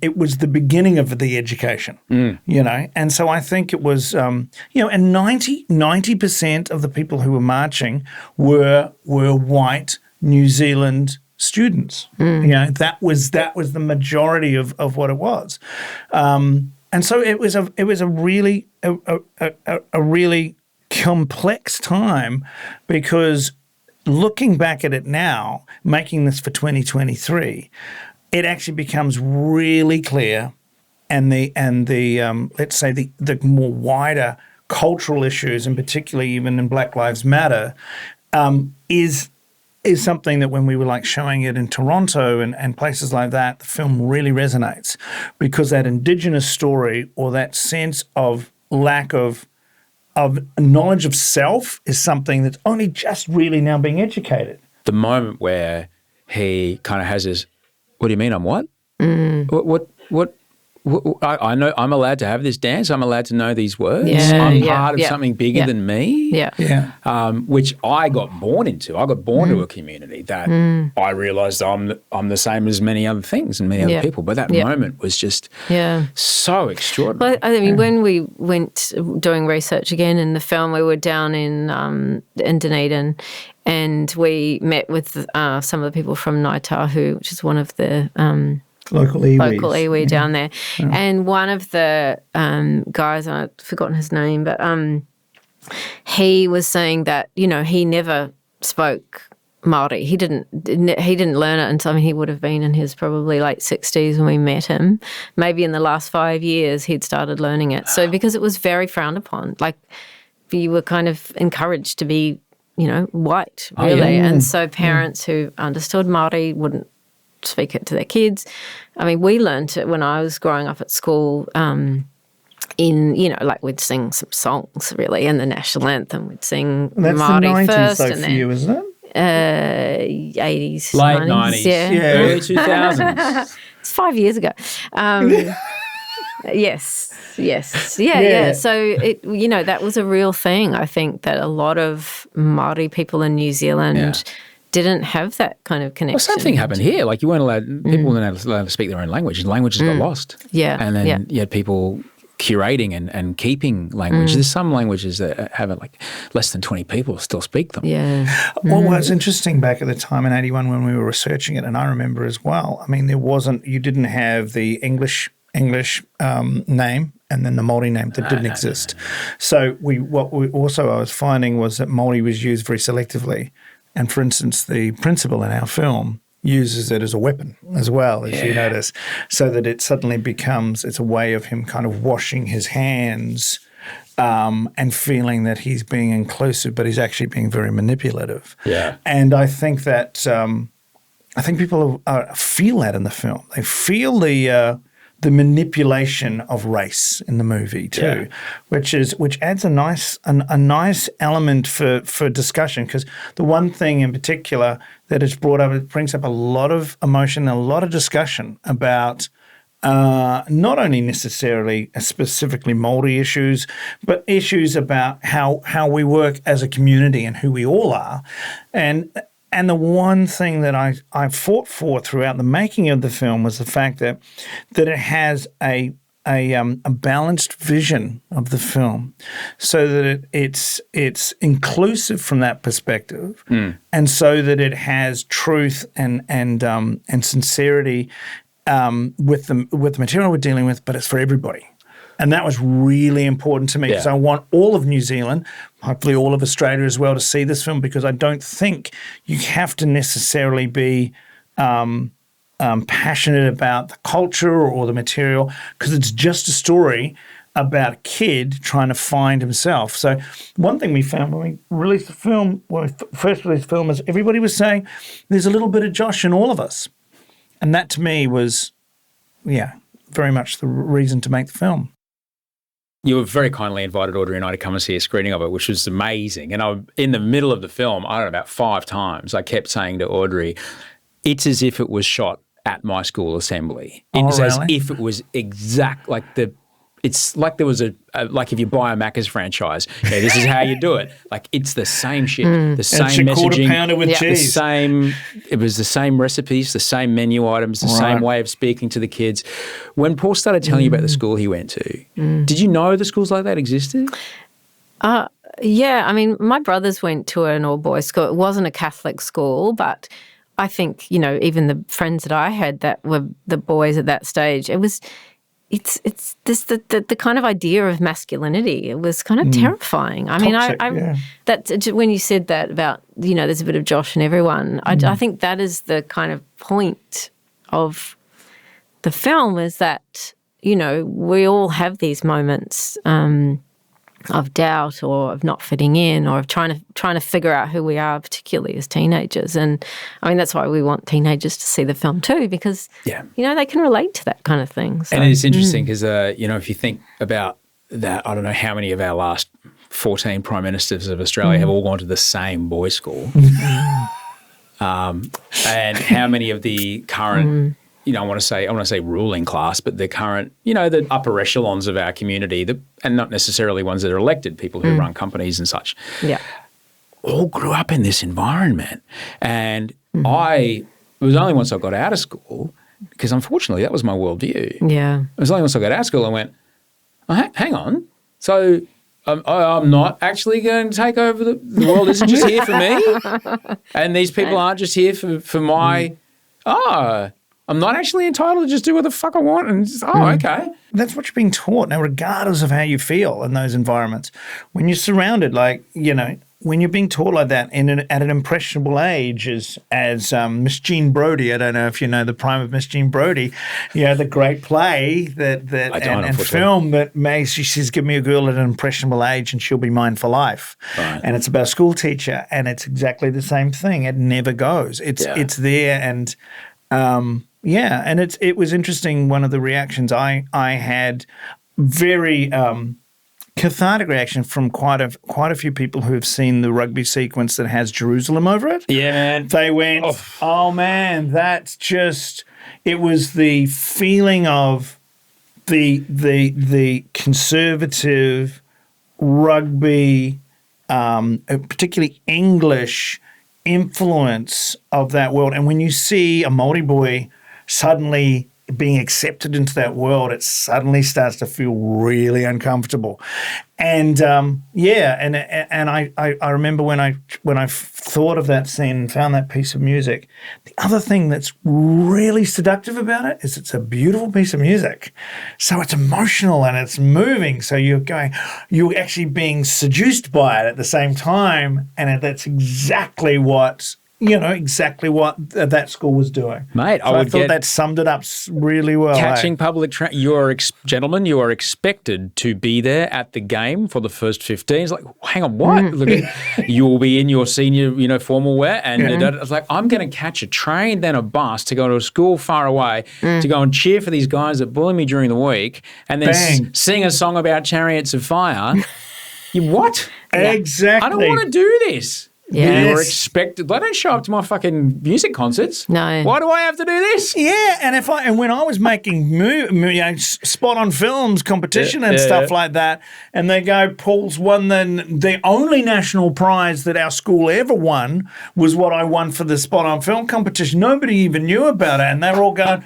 it was the beginning of the education, and so I think it was, and 90% of the people who were marching were white New Zealand students. That was the majority of what it was, and so it was a really complex time, because looking back at it now, making this for 2023, it actually becomes really clear, and the let's say the more wider cultural issues, and particularly even in Black Lives Matter, is is something that when we were like showing it in Toronto and places like that, the film really resonates because that Indigenous story or that sense of lack of knowledge of self is something that's only just really now being educated. The moment where he kind of has this, what do you mean I'm what? What I know I'm allowed to have this dance. I'm allowed to know these words. I'm part of something bigger than me. Which I got born into. I got born to a community that I realised I'm the same as many other things and many other people. But that moment was just so extraordinary. Well, I mean, when we went doing research again in the film, we were down in Dunedin, and we met with some of the people from Ngāi which is one of the local iwi down there. And one of the guys, I've forgotten his name, but he was saying that, he never spoke Maori. He didn't learn it until, he would have been in his probably late 60s when we met him. Maybe in the last 5 years he'd started learning it. So because it was very frowned upon, like you were kind of encouraged to be, white, really. And so parents who understood Maori wouldn't speak it to their kids. We learned it when I was growing up at school we'd sing some songs, really, and the national anthem. We'd sing That's Māori the 90s, first. though, for you, isn't it? 80s. Late 90s. Early 2000s. It's 5 years ago. Yes. Yeah. So, that was a real thing. I think that a lot of Māori people in New Zealand didn't have that kind of connection. Well, same thing happened here. Like you weren't allowed, people weren't allowed to speak their own language. Languages got lost. Yeah. And then you had people curating and keeping language. There's some languages that have less than 20 people still speak them. Yeah. Well, what's interesting back at the time in 81 when we were researching it, and I remember as well, you didn't have the English name and then the Māori name that didn't exist. So I was finding was that Māori was used very selectively. And for instance, the principal in our film uses it as a weapon as well, as you notice, so that it suddenly it's a way of him kind of washing his hands and feeling that he's being inclusive, but he's actually being very manipulative. Yeah. And I think that people feel that in the film. They feel the manipulation of race in the movie too, which adds a nice element for discussion, because the one thing in particular that is brought up, it brings up a lot of emotion and a lot of discussion about not only necessarily specifically Māori issues, but issues about how we work as a community and who we all are. And the one thing that I fought for throughout the making of the film was the fact that it has a balanced vision of the film, so that it's inclusive from that perspective, and so that it has truth and sincerity with the material we're dealing with, but it's for everybody. And that was really important to me, because I want all of New Zealand, hopefully all of Australia as well, to see this film, because I don't think you have to necessarily be passionate about the culture or the material, because it's just a story about a kid trying to find himself. So one thing we found when we released the film, when we first released the film, is everybody was saying there's a little bit of Josh in all of us. And that to me was, very much the reason to make the film. You were very kindly invited Audrey and I to come and see a screening of it, which was amazing. And in the middle of the film, I don't know, about 5 times, I kept saying to Audrey, it's as if it was shot at my school assembly. It's as if it was exact, it's like there was like if you buy a Macca's franchise, this is how you do it. Like it's the same shit, the same messaging. Quarter pounder with cheese. It was the same recipes, the same menu items, the same way of speaking to the kids. When Paul started telling you about the school he went to, did you know the schools like that existed? Yeah, I mean, my brothers went to an all-boys school. It wasn't a Catholic school, but I think, even the friends that I had that were the boys at that stage, it's this the kind of idea of masculinity. It was kind of terrifying. I mean, that when you said that about there's a bit of Josh in everyone. I think that is the kind of point of the film, is that we all have these moments doubt or of not fitting in or of trying to figure out who we are, particularly as teenagers. And I mean, that's why we want teenagers to see the film too, because, they can relate to that kind of thing. So, and it's interesting because, if you think about that, I don't know how many of our last 14 Prime Ministers of Australia have all gone to the same boys' school. And how many of the current, I want to say ruling class, but the current, the upper echelons of our community, and not necessarily ones that are elected, people who run companies and such, all grew up in this environment. And it was only once I got out of school, because unfortunately that was my worldview. Yeah. It was only once I got out of school I went, hang on, so I'm not actually going to take over the world isn't just here for me, and these people aren't just here for my, I'm not actually entitled to just do what the fuck I want and okay. That's what you're being taught. Now, regardless of how you feel in those environments, when you're surrounded, when you're being taught like that at an impressionable age, as Miss Jean Brodie, I don't know if you know the prime of Miss Jean Brodie, the great play and film that she says, give me a girl at an impressionable age and she'll be mine for life. Right. And it's about a school teacher, and it's exactly the same thing. It never goes. It's there, and and it was interesting. One of the reactions I had, very cathartic reaction from quite a few people who have seen the rugby sequence that has Jerusalem over it. Yeah, man. They went, oh man, that's just. It was the feeling of the conservative rugby, particularly English influence of that world. And when you see a Maori boy suddenly being accepted into that world, it suddenly starts to feel really uncomfortable. And I remember when I thought of that scene and found that piece of music, the other thing that's really seductive about it is it's a beautiful piece of music. So it's emotional and it's moving. So you're actually being seduced by it at the same time, and that's exactly what that school was doing. Mate, so I thought that summed it up really well. Catching public gentlemen, you are expected to be there at the game for the first 15. It's like, hang on, what? Look, you will be in your senior, formal wear, and it's like, I'm going to catch a train, then a bus to go to a school far away to go and cheer for these guys that bully me during the week, and then sing a song about chariots of fire. What? Exactly. I don't want to do this. Yeah. You're expected. They don't show up to my fucking music concerts. No. Why do I have to do this? Yeah, and when I was making spot on films competition and stuff like that, and they go, Paul's won the only national prize that our school ever won was what I won for the spot on film competition. Nobody even knew about it, and they were all going,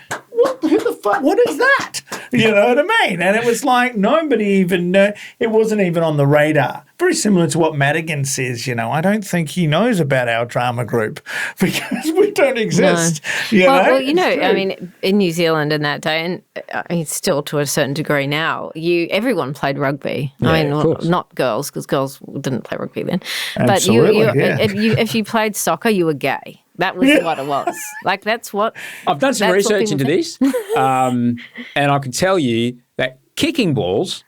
who the fuck? What is that? You know what I mean? And it was like nobody even knew. It wasn't even on the radar. Very similar to what Madigan says. I don't think he knows about our drama group because we don't exist. No. Well, I mean, in New Zealand in that day, and I mean, still to a certain degree now, everyone played rugby. Yeah, I mean, not girls, because girls didn't play rugby then. Absolutely, but if you played soccer, you were gay. That was what it was. Like, that's what... I've done some research into this, and I can tell you that kicking balls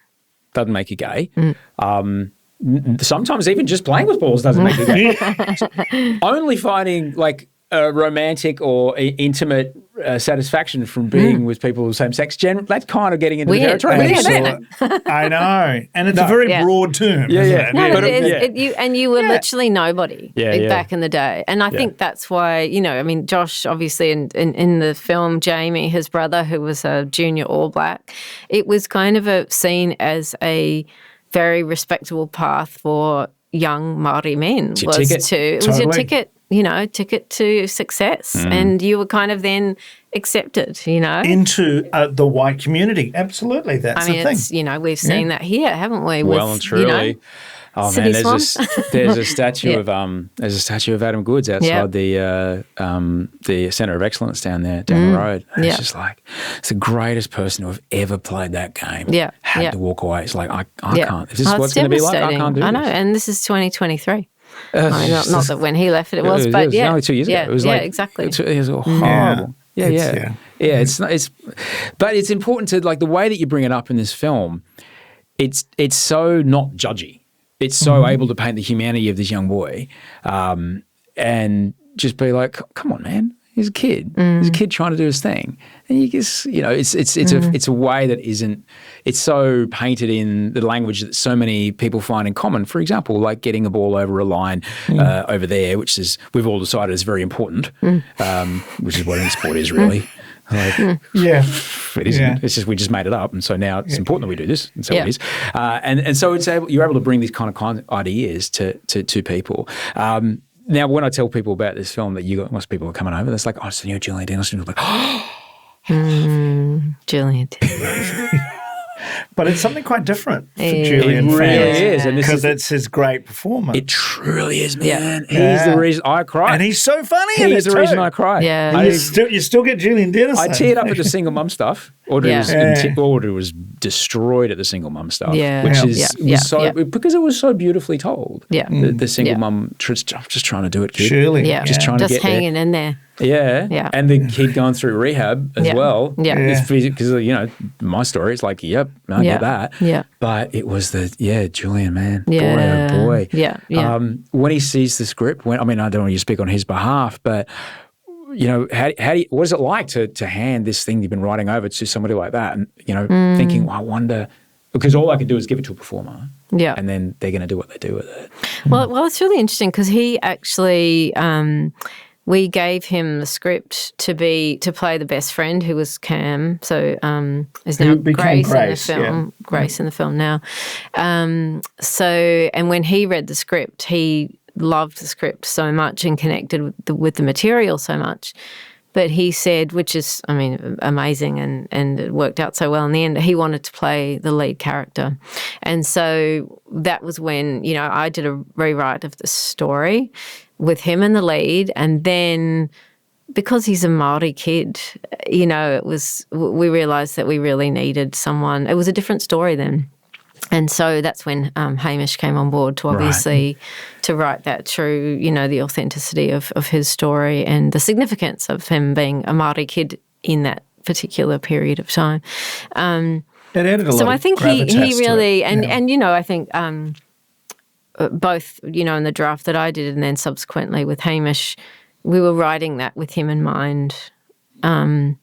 doesn't make you gay. Sometimes even just playing with balls doesn't make you gay. Only finding, like, romantic or intimate satisfaction from being with people of the same sex, that's kind of getting into the territory. I know. And it's a very broad term. Yeah. No, but you were literally nobody back in the day. And I think that's why, I mean, Josh, obviously in the film, Jamie, his brother, who was a junior All Black, it was kind of seen as a very respectable path for young Maori men. It was your ticket. Ticket to success. And you were kind of then accepted, into the white community. Absolutely. That's the thing. We've seen that here, haven't we? Well and truly. Oh man, there's a statue of Adam Goods outside the Centre of Excellence down the road. And it's just like, it's the greatest person to have ever played that game. Had to walk away. It's like, I can't. If this is what's going to be like, I can't do this. I know, and this is 2023. Not that when he left it was, but it was only 2 years ago. It was exactly. It was horrible. It's but it's important to, like, the way that you bring it up in this film it's so not judgy. It's so able to paint the humanity of this young boy, and just be like, come on, man. He's a kid. He's a kid trying to do his thing, and you guess it's a way that isn't. It's so painted in the language that so many people find in common. For example, like getting a ball over a line over there, which is we've all decided is very important, which is what any sport is really. Like, it isn't. Yeah. It's just we just made it up, and so now it's important that we do this, and so it is. And so you're able to bring these kind of ideas to people. Now, when I tell people about this film that most people are coming over, it's like, oh, it's the new Julian Dennison. Like, oh. Julian Dennison. But it's something quite different for Julian. It really is. Because it's his great performance. It truly is, man. He's the reason I cried. And he's so funny in it He's the reason I cried. Yeah. You still get Julian Dennison. I teared up at the single mum stuff. Audrey was destroyed at the single mum stuff, which was so because it was so beautifully told. Yeah, the single mum just trying to do it, kid. Surely, just trying to get hanging there. in there. Yeah, and the kid going through rehab as well. Yeah, because my story is like, I get that. Yeah, but it was Julian, man, yeah, boy, oh boy. Yeah. When he sees the script, I don't want you to speak on his behalf, but. What is it like to hand this thing you've been writing over to somebody like that, and thinking, well, I wonder, because all I could do is give it to a performer, and then they're going to do what they do with it. Well, it's really interesting because he actually, we gave him the script to play the best friend who was Cam, so is now Grace in the film. Yeah. Grace in the film now. And when he read the script, he loved the script so much and connected with the material so much. But he said, which is, amazing and it worked out so well in the end, he wanted to play the lead character. And so that was when, I did a rewrite of the story with him in the lead. And then because he's a Maori kid, we realised that we really needed someone. It was a different story then. And so that's when Hamish came on board to obviously to write that true, the authenticity of his story and the significance of him being a Māori kid in that particular period of time. It added a lot. So I think he really and I think both in the draft that I did and then subsequently with Hamish, we were writing that with him in mind from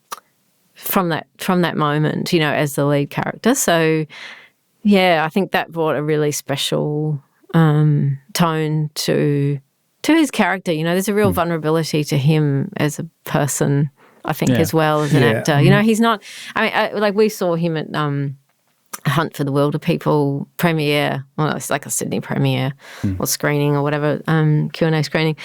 that moment, as the lead character. So. Yeah, I think that brought a really special tone to his character. There's a real vulnerability to him as a person, I think, as well as an actor. He's not. We saw him at Hunt for the Wilder People premiere. Well, it's like a Sydney premiere or screening or whatever Q&A screening,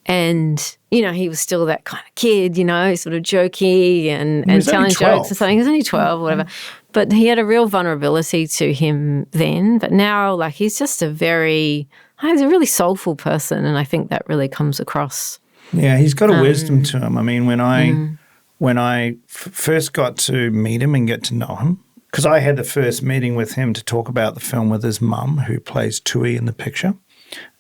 and he was still that kind of kid. Sort of jokey and telling jokes or something. He was only 12 or whatever. But he had a real vulnerability to him then. But now, he's just he's a really soulful person, and I think that really comes across. Yeah, he's got a wisdom to him. When I first got to meet him and get to know him, because I had the first meeting with him to talk about the film with his mum, who plays Tui in the picture.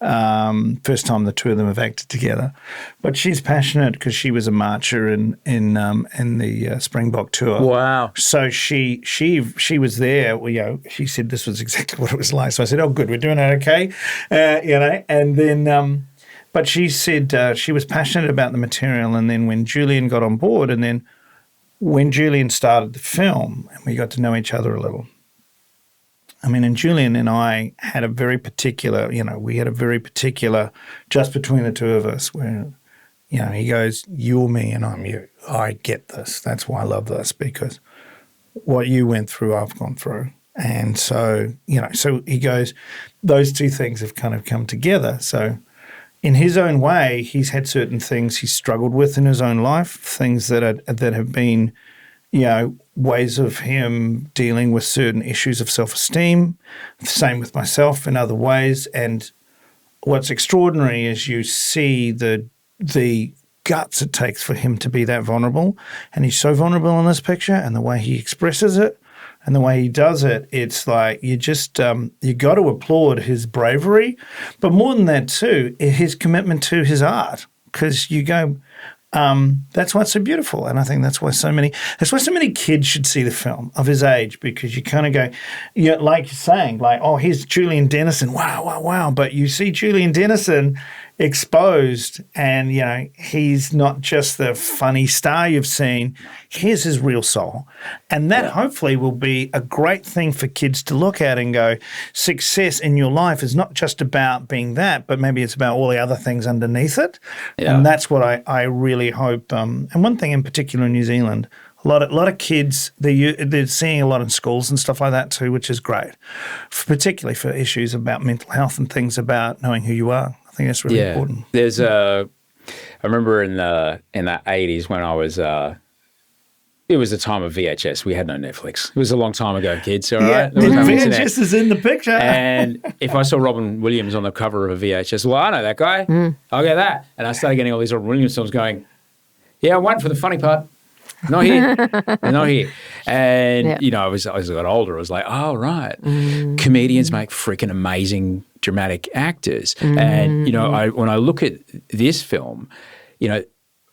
First time the two of them have acted together, but she's passionate because she was a marcher in the Springbok tour. Wow! So she was there. She said this was exactly what it was like. So I said, "Oh, good, we're doing it okay," And then, but she said she was passionate about the material. And then when Julian got on board, and then when Julian started the film, and we got to know each other a little. And Julian and I had a very particular, just between the two of us, where, he goes, you're me and I'm you. I get this. That's why I love this, because what you went through, I've gone through. And so, so he goes, those two things have kind of come together. So in his own way, he's had certain things he's struggled with in his own life, things that have been, ways of him dealing with certain issues of self-esteem, same with myself in other ways. And what's extraordinary is you see the guts it takes for him to be that vulnerable. And he's so vulnerable in this picture, and the way he expresses it and the way he does it, it's like you just you got to applaud his bravery. But more than that too, his commitment to his art, because you go, That's why it's so beautiful, and I think that's why so many kids should see the film of his age, because you kind of go, like you're saying, like, oh, here's Julian Dennison, wow, but you see Julian Dennison exposed, and he's not just the funny star you've seen. Here's his real soul, and that hopefully will be a great thing for kids to look at and go, success in your life is not just about being that, but maybe it's about all the other things underneath it. And that's what I really hope. And one thing in particular in New Zealand, a lot of kids, they're seeing a lot in schools and stuff like that too, which is great, particularly for issues about mental health and things about knowing who you are. I think that's really important. There's I remember in the 80s when I was it was the time of VHS. We had no Netflix. It was a long time ago, kids. All right, there was no internet. VHS is in the picture. And if I saw Robin Williams on the cover of a VHS, well, I know that guy. I'll get that. And I started getting all these Robin Williams films going, I'm waiting for the funny part. Not here. Not here. And, as I got older, I was like, oh, right. Comedians make freaking amazing dramatic actors. And, when I look at this film, I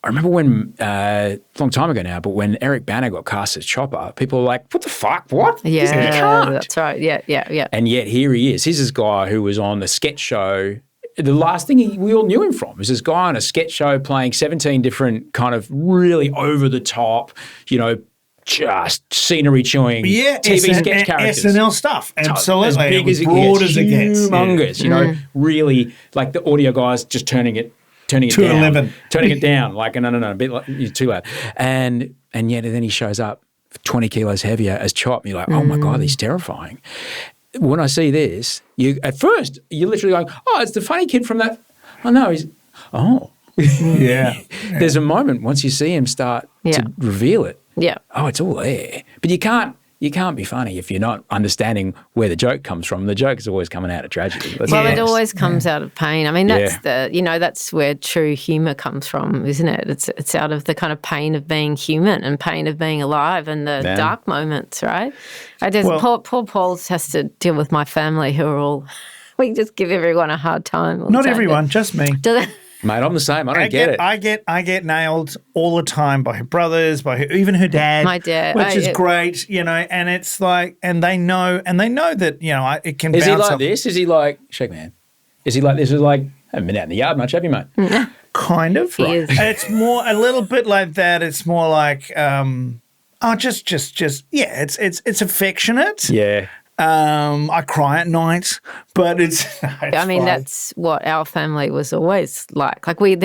remember when, a long time ago now, but when Eric Bana got cast as Chopper, people were like, what the fuck? What? Yeah, you can't. That's right. Yeah. And yet here he is. He's this guy who was on the sketch show. The last thing we all knew him from was this guy on a sketch show playing 17 different kind of really over-the-top, just scenery-chewing TV sketch characters. SNL stuff, absolutely. As big as it gets, humongous, really, like the audio guys just turning it down, turning it down, like, no, a bit like, you're too loud. And yet then he shows up 20 kilos heavier as Chop, and you're like, oh my God, he's terrifying. When I see this, at first, you're literally going, oh, it's the funny kid from that. Oh, no, he's, oh. Yeah. There's a moment once you see him start to reveal it. Yeah. Oh, it's all there. But you can't be funny if you're not understanding where the joke comes from. The joke is always coming out of tragedy. It always comes out of pain. I mean, that's that's where true humour comes from, isn't it? It's out of the kind of pain of being human and pain of being alive and the dark moments, right? Poor Paul has to deal with my family who are all, we just give everyone a hard time. Not everyone, just me. Mate, I'm the same. I don't get it. I get nailed all the time by her brothers, even her dad. My dad, which is great, and it's like, and they know that it can. Is bounce he like up. this? Is he like shake man? Is he like this? Is like haven't been out in the yard much, have you, mate? Kind of. He is. It's more a little bit like that. It's more like it's affectionate. Yeah. I cry at night, but it's fine. That's what our family was always like. Like we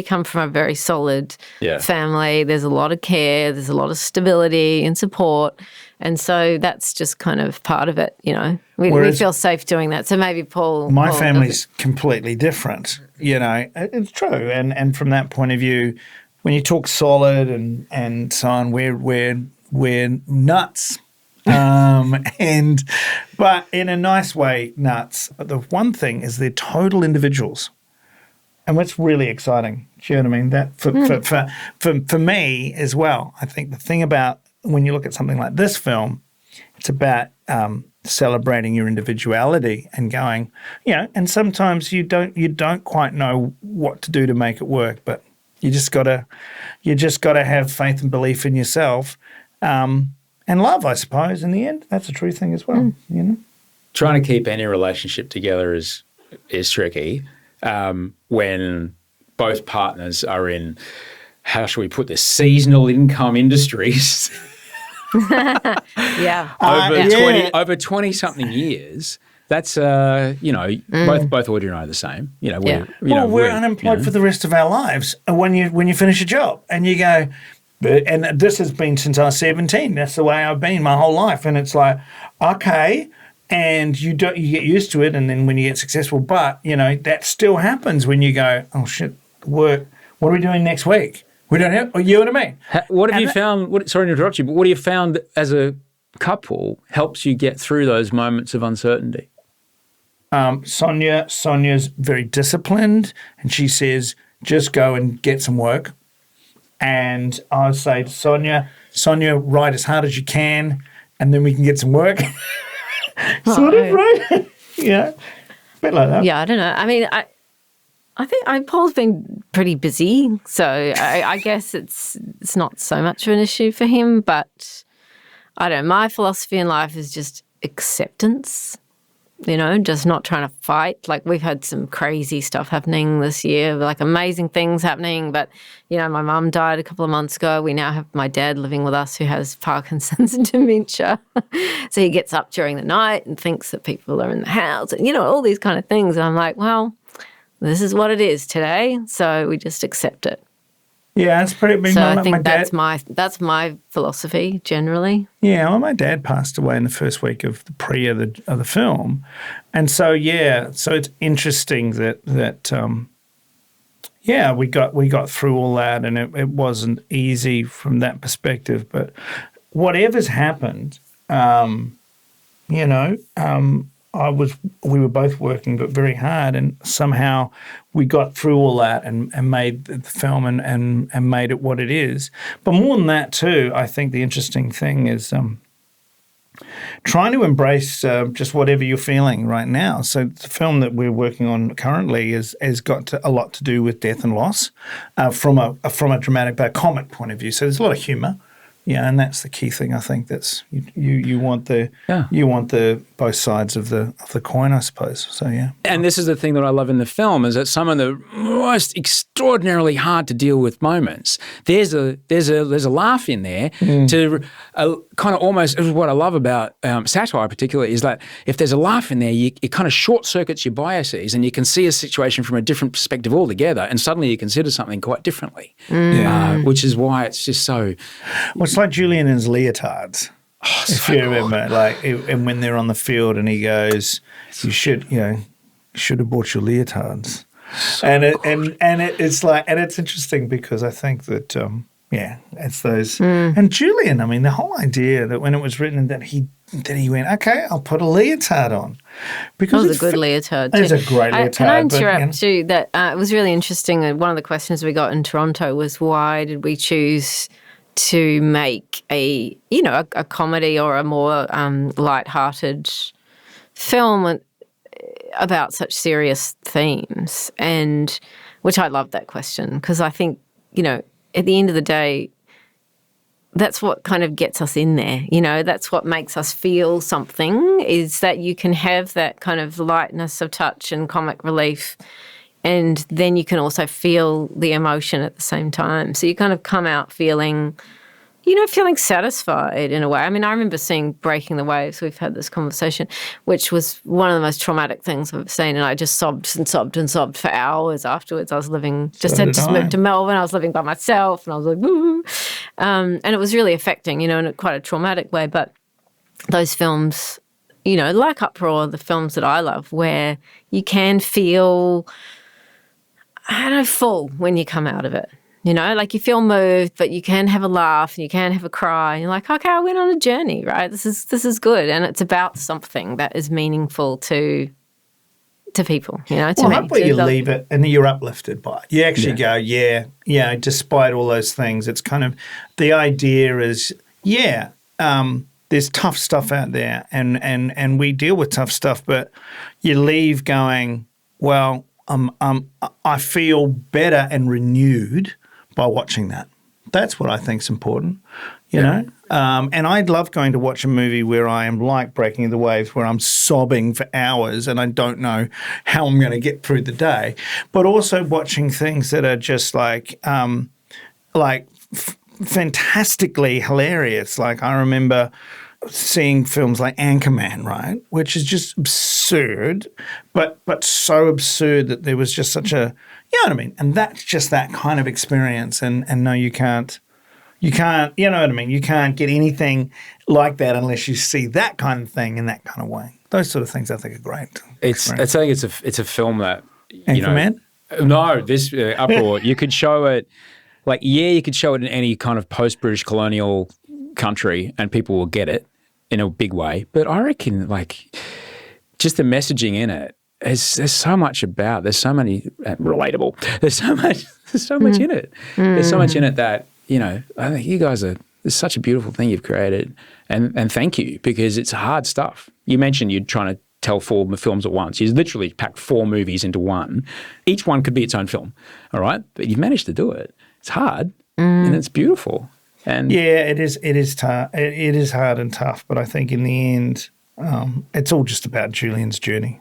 come from a very solid family. There's a lot of care. There's a lot of stability and support. And so that's just kind of part of it, We feel safe doing that. So maybe Paul... My family's completely different, It's true. And from that point of view, when you talk solid and so on, we're nuts. But in a nice way, nuts. But the one thing is they're total individuals, and what's really exciting. Do you know what I mean? That for me as well. I think the thing about when you look at something like this film, it's about celebrating your individuality and going, and sometimes you don't quite know what to do to make it work, but you just gotta have faith and belief in yourself. And love, I suppose, in the end. That's a true thing as well, Trying to keep any relationship together is tricky when both partners are in, how shall we put this, seasonal income industries. Over 20-something years. That's, both Audrey and I are the same. We're unemployed for the rest of our lives when you finish a job and you go... And this has been since I was 17. That's the way I've been my whole life. And it's like, okay, and you get used to it, and then when you get successful, but that still happens when you go, oh shit, work. What are we doing next week? We don't have. You know what I mean? What have you found? Sorry to interrupt you, but what have you found as a couple helps you get through those moments of uncertainty? Sonia's very disciplined, and she says, just go and get some work. And I would say to Sonia, write as hard as you can, and then we can get some work. Sort of, right? A bit like that. Yeah, I don't know. I mean, Paul's been pretty busy, so I guess it's not so much of an issue for him. But I don't know. My philosophy in life is just acceptance. Just not trying to fight. Like, we've had some crazy stuff happening this year, like amazing things happening. But, my mum died a couple of months ago. We now have my dad living with us who has Parkinson's and dementia. So he gets up during the night and thinks that people are in the house and, all these kind of things. And I'm like, well, this is what it is today. So we just accept it. Yeah, it's pretty big. So I think that's my philosophy generally. Yeah, well, my dad passed away in the first week of the film, and so it's interesting that we got through all that, and it wasn't easy from that perspective. But whatever's happened, we were both working, but very hard, and somehow we got through all that and made the film and made it what it is. But more than that too, I think the interesting thing is trying to embrace just whatever you're feeling right now. So the film that we're working on currently has got a lot to do with death and loss from a dramatic, comic point of view. So there's a lot of humour. Yeah, and that's the key thing. I think that's you want the both sides of the coin, I suppose. So yeah. And this is the thing that I love in the film, is that some of the most extraordinarily hard to deal with moments, there's a laugh in there to kind of almost, what I love about satire particularly is that if there's a laugh in there, it kind of short circuits your biases and you can see a situation from a different perspective altogether, and suddenly you consider something quite differently, which is why it's just so. Well, it's like Julian and his leotards. Oh, if you remember, and when they're on the field, and he goes, "You should have bought your leotards." So it's interesting because I think that it's those and Julian. I mean, the whole idea that when it was written that he went, okay, I'll put a leotard on, because it was a good leotard. It's a great leotard. Can I interrupt you? That it was really interesting. One of the questions we got in Toronto was, why did we choose to make a comedy or a more light-hearted film about such serious themes? And which I love that question, because I think, at the end of the day, that's what kind of gets us in there. That's what makes us feel something, is that you can have that kind of lightness of touch and comic relief, and then you can also feel the emotion at the same time. So you kind of come out feeling satisfied in a way. I mean, I remember seeing Breaking the Waves. We've had this conversation, which was one of the most traumatic things I've seen, and I just sobbed and sobbed and sobbed for hours afterwards. I was living, just moved to Melbourne. I was living by myself, and I was like, woo. And it was really affecting, in quite a traumatic way. But those films, like Uproar, the films that I love, where you can feel, full when you come out of it. Like you feel moved, but you can have a laugh and you can have a cry. And you're like, okay, I went on a journey, right? This is good, and it's about something that is meaningful to people. To me. Hopefully you leave it and you're uplifted by it. You actually go, despite all those things, it's kind of the idea is, there's tough stuff out there, and we deal with tough stuff, but you leave going, well, I feel better and renewed by watching that. That's what I think is important, you know. And I'd love going to watch a movie where I am like Breaking the Waves, where I'm sobbing for hours and I don't know how I'm going to get through the day. But also watching things that are just fantastically hilarious. Like I remember seeing films like Anchorman, right, which is just absurd, but so absurd that there was just such a, you know what I mean? And that's just that kind of experience. And no, you can't, you know what I mean? You can't get anything like that unless you see that kind of thing in that kind of way. Those sort of things I think are great. I think it's a film that, Anchorman? This Uproar, you could show it, you could show it in any kind of post-British colonial country and people will get it in a big way. But I reckon just the messaging in it, there's so much about, there's so many relatable, there's so much in it. There's so much in it that, I think you guys it's such a beautiful thing you've created, and thank you, because it's hard stuff. You mentioned you're trying to tell 4 films at once. You literally packed 4 movies into one. Each one could be its own film, all right? But you've managed to do it. It's hard, and it's beautiful. And yeah, it is tough. It is hard and tough, but I think in the end, it's all just about Julian's journey.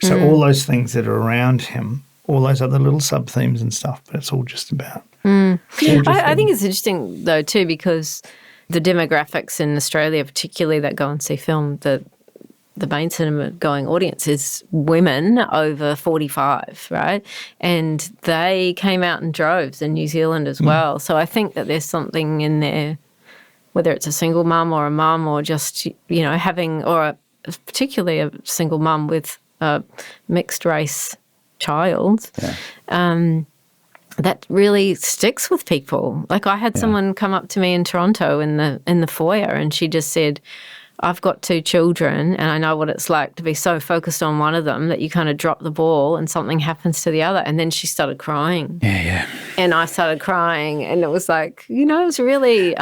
So all those things that are around him, all those other little sub-themes and stuff, but it's all just about. I think it's interesting, though, too, because the demographics in Australia, particularly that go and see film, the main cinema-going audience is women over 45, right? And they came out in droves in New Zealand as well. So I think that there's something in there, whether it's a single mum or a mum or just, having, or particularly a single mum with a mixed-race child, that really sticks with people. Like I had someone come up to me in Toronto in the foyer, and she just said, I've got 2 children and I know what it's like to be so focused on one of them that you kind of drop the ball and something happens to the other. And then she started crying. Yeah. And I started crying, and it was like, it was really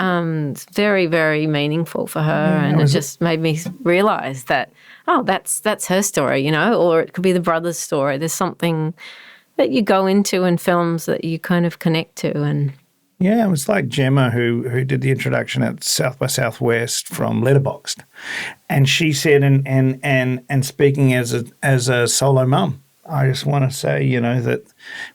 very, very meaningful for her. And it just made me realise that, that's her story, or it could be the brother's story. There's something that you go into in films that you kind of connect to. And yeah, it was like Gemma who did the introduction at South by Southwest from Letterboxd, and she said, and speaking as a solo mum, I just want to say, that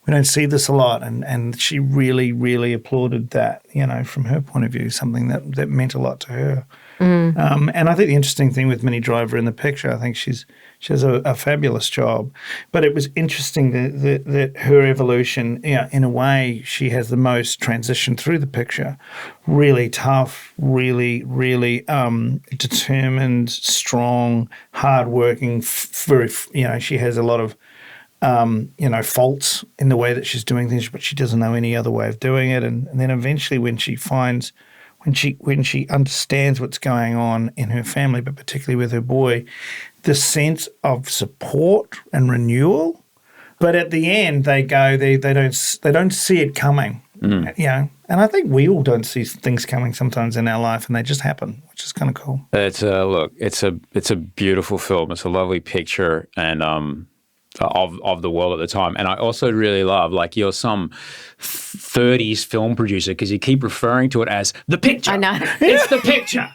we don't see this a lot, and she really, really applauded that, from her point of view, something that meant a lot to her. And I think the interesting thing with Minnie Driver in the picture, I think she has a fabulous job. But it was interesting that her evolution, in a way, she has the most transition through the picture. Really tough, really, really determined, strong, hardworking. Very, she has a lot of faults in the way that she's doing things, but she doesn't know any other way of doing it. And then eventually, when she understands what's going on in her family, but particularly with her boy, the sense of support and renewal. But at the end, they don't see it coming. And I think we all don't see things coming sometimes in our life, and they just happen, which is kind of cool. It's a beautiful film. It's a lovely picture, and of the world at the time. And I also really love, like, you're some 30s film producer because you keep referring to it as the picture. I know. It's the picture.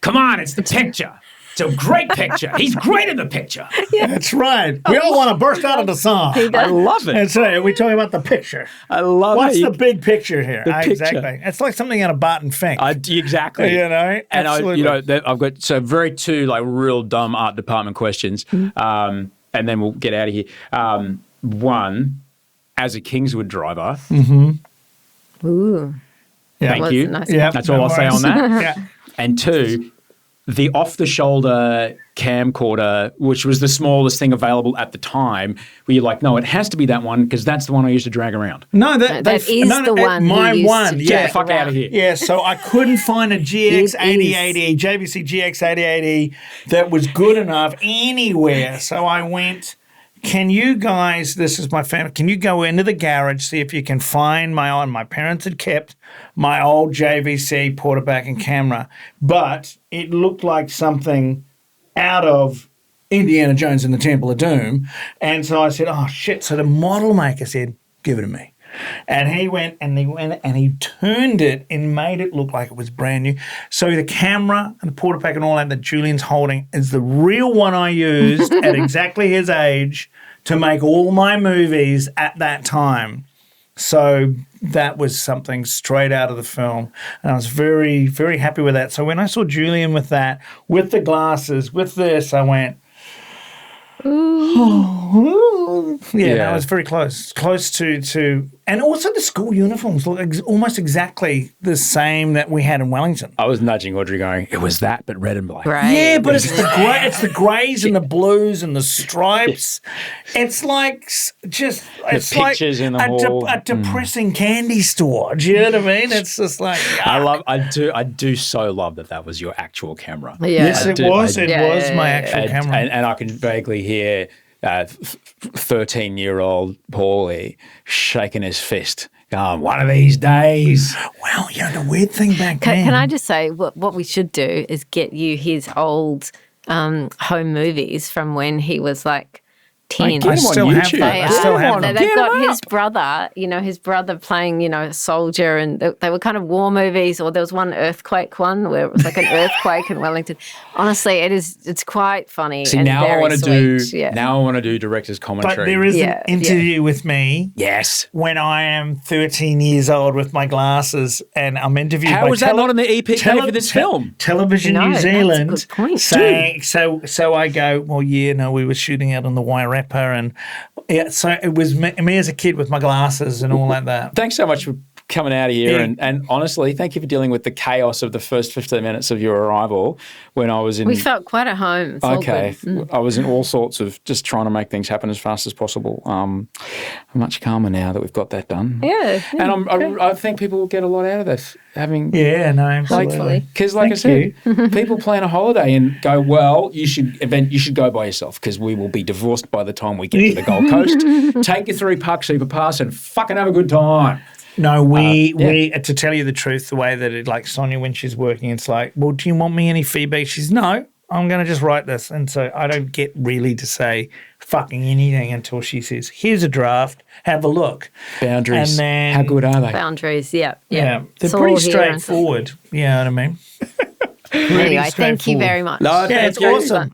Come on, it's the picture. It's a great picture. He's great in the picture. Yeah. That's right. We all want to burst out into song. I love it. That's right. We're talking about the picture. I love What's it. the big picture here? The picture. Exactly. It's like something out of Barton Fink. Exactly. And absolutely. I've got very 2 like real dumb art department questions. And then we'll get out of here. One, as a Kingswood driver. Ooh. Thank you. Nice. Yeah, that's all I'll say on that. Yeah. And 2, the off-the-shoulder camcorder, which was the smallest thing available at the time, where you're like, no, it has to be that one because that's the one I used to drag around. No, that is the one. My one. Get the fuck out of here. Yeah, so I couldn't find a GX8080, JVC GX8080 that was good enough anywhere. So I went, can you guys, this is my family, can you go into the garage, see if you can find my parents had kept my old JVC quarterback and camera, but it looked like something out of Indiana Jones and the Temple of Doom. And so I said, oh, shit. So the model maker said, give it to me. And he went and he turned it and made it look like it was brand new. So the camera and the quarterback and all that Julian's holding is the real one I used at exactly his age to make all my movies at that time. So that was something straight out of the film. And I was very, very happy with that. So when I saw Julian with that, with the glasses, with this, I went, I was very close to, and also the school uniforms look almost exactly the same that we had in Wellington. I was nudging Audrey, going, "It was that, but red and black." Right. Yeah, but it's the greys and the blues and the stripes. It's like just it's like in the hall. A depressing candy store. Do you know what I mean? It's just like yuck. I do so love that was your actual camera. Yeah. Yes, it was. It was my actual camera, and I can vaguely hear 13-year-old Paulie shaking his fist, going, one of these days. Well, the weird thing back then. Can I just say, what we should do is get you his old home movies from when he was like 10. I still have them. I still have them. They've got his brother, his brother playing, a soldier, and they were kind of war movies. Or there was one earthquake one where it was like an earthquake in Wellington. Honestly, it's quite funny. See, and now very I want to sweet. do now I want to do director's commentary. But there is an interview with me. Yes. When I am 13 years old with my glasses, and I'm interviewed. How by was that not on the EPK for this film? Television No, New that's a Zealand good point. saying so I go, well, we were shooting out on the Wairarapa, and so it was me as a kid with my glasses and all like that. Thanks so much for coming out of here, and honestly, thank you for dealing with the chaos of the first 15 minutes of your arrival when I was in... We felt quite at home. It's all good. I was in all sorts of just trying to make things happen as fast as possible. I'm much calmer now that we've got that done. Yeah. And I think people will get a lot out of this. Absolutely. Because like I said, people plan a holiday and go, well, you should go by yourself because we will be divorced by the time we get to the Gold Coast. Take your 3-puck super pass and fucking have a good time. No, we to tell you the truth, the way that it, like Sonia when she's working, it's like, well, do you want me any feedback? She's no, I'm going to just write this, and so I don't get really to say fucking anything until she says, here's a draft, have a look. Boundaries. And then, how good are they? Boundaries, yeah. They're It's pretty all here straightforward. You know what I mean? Anyway, thank you very much. No, Yeah, it's awesome.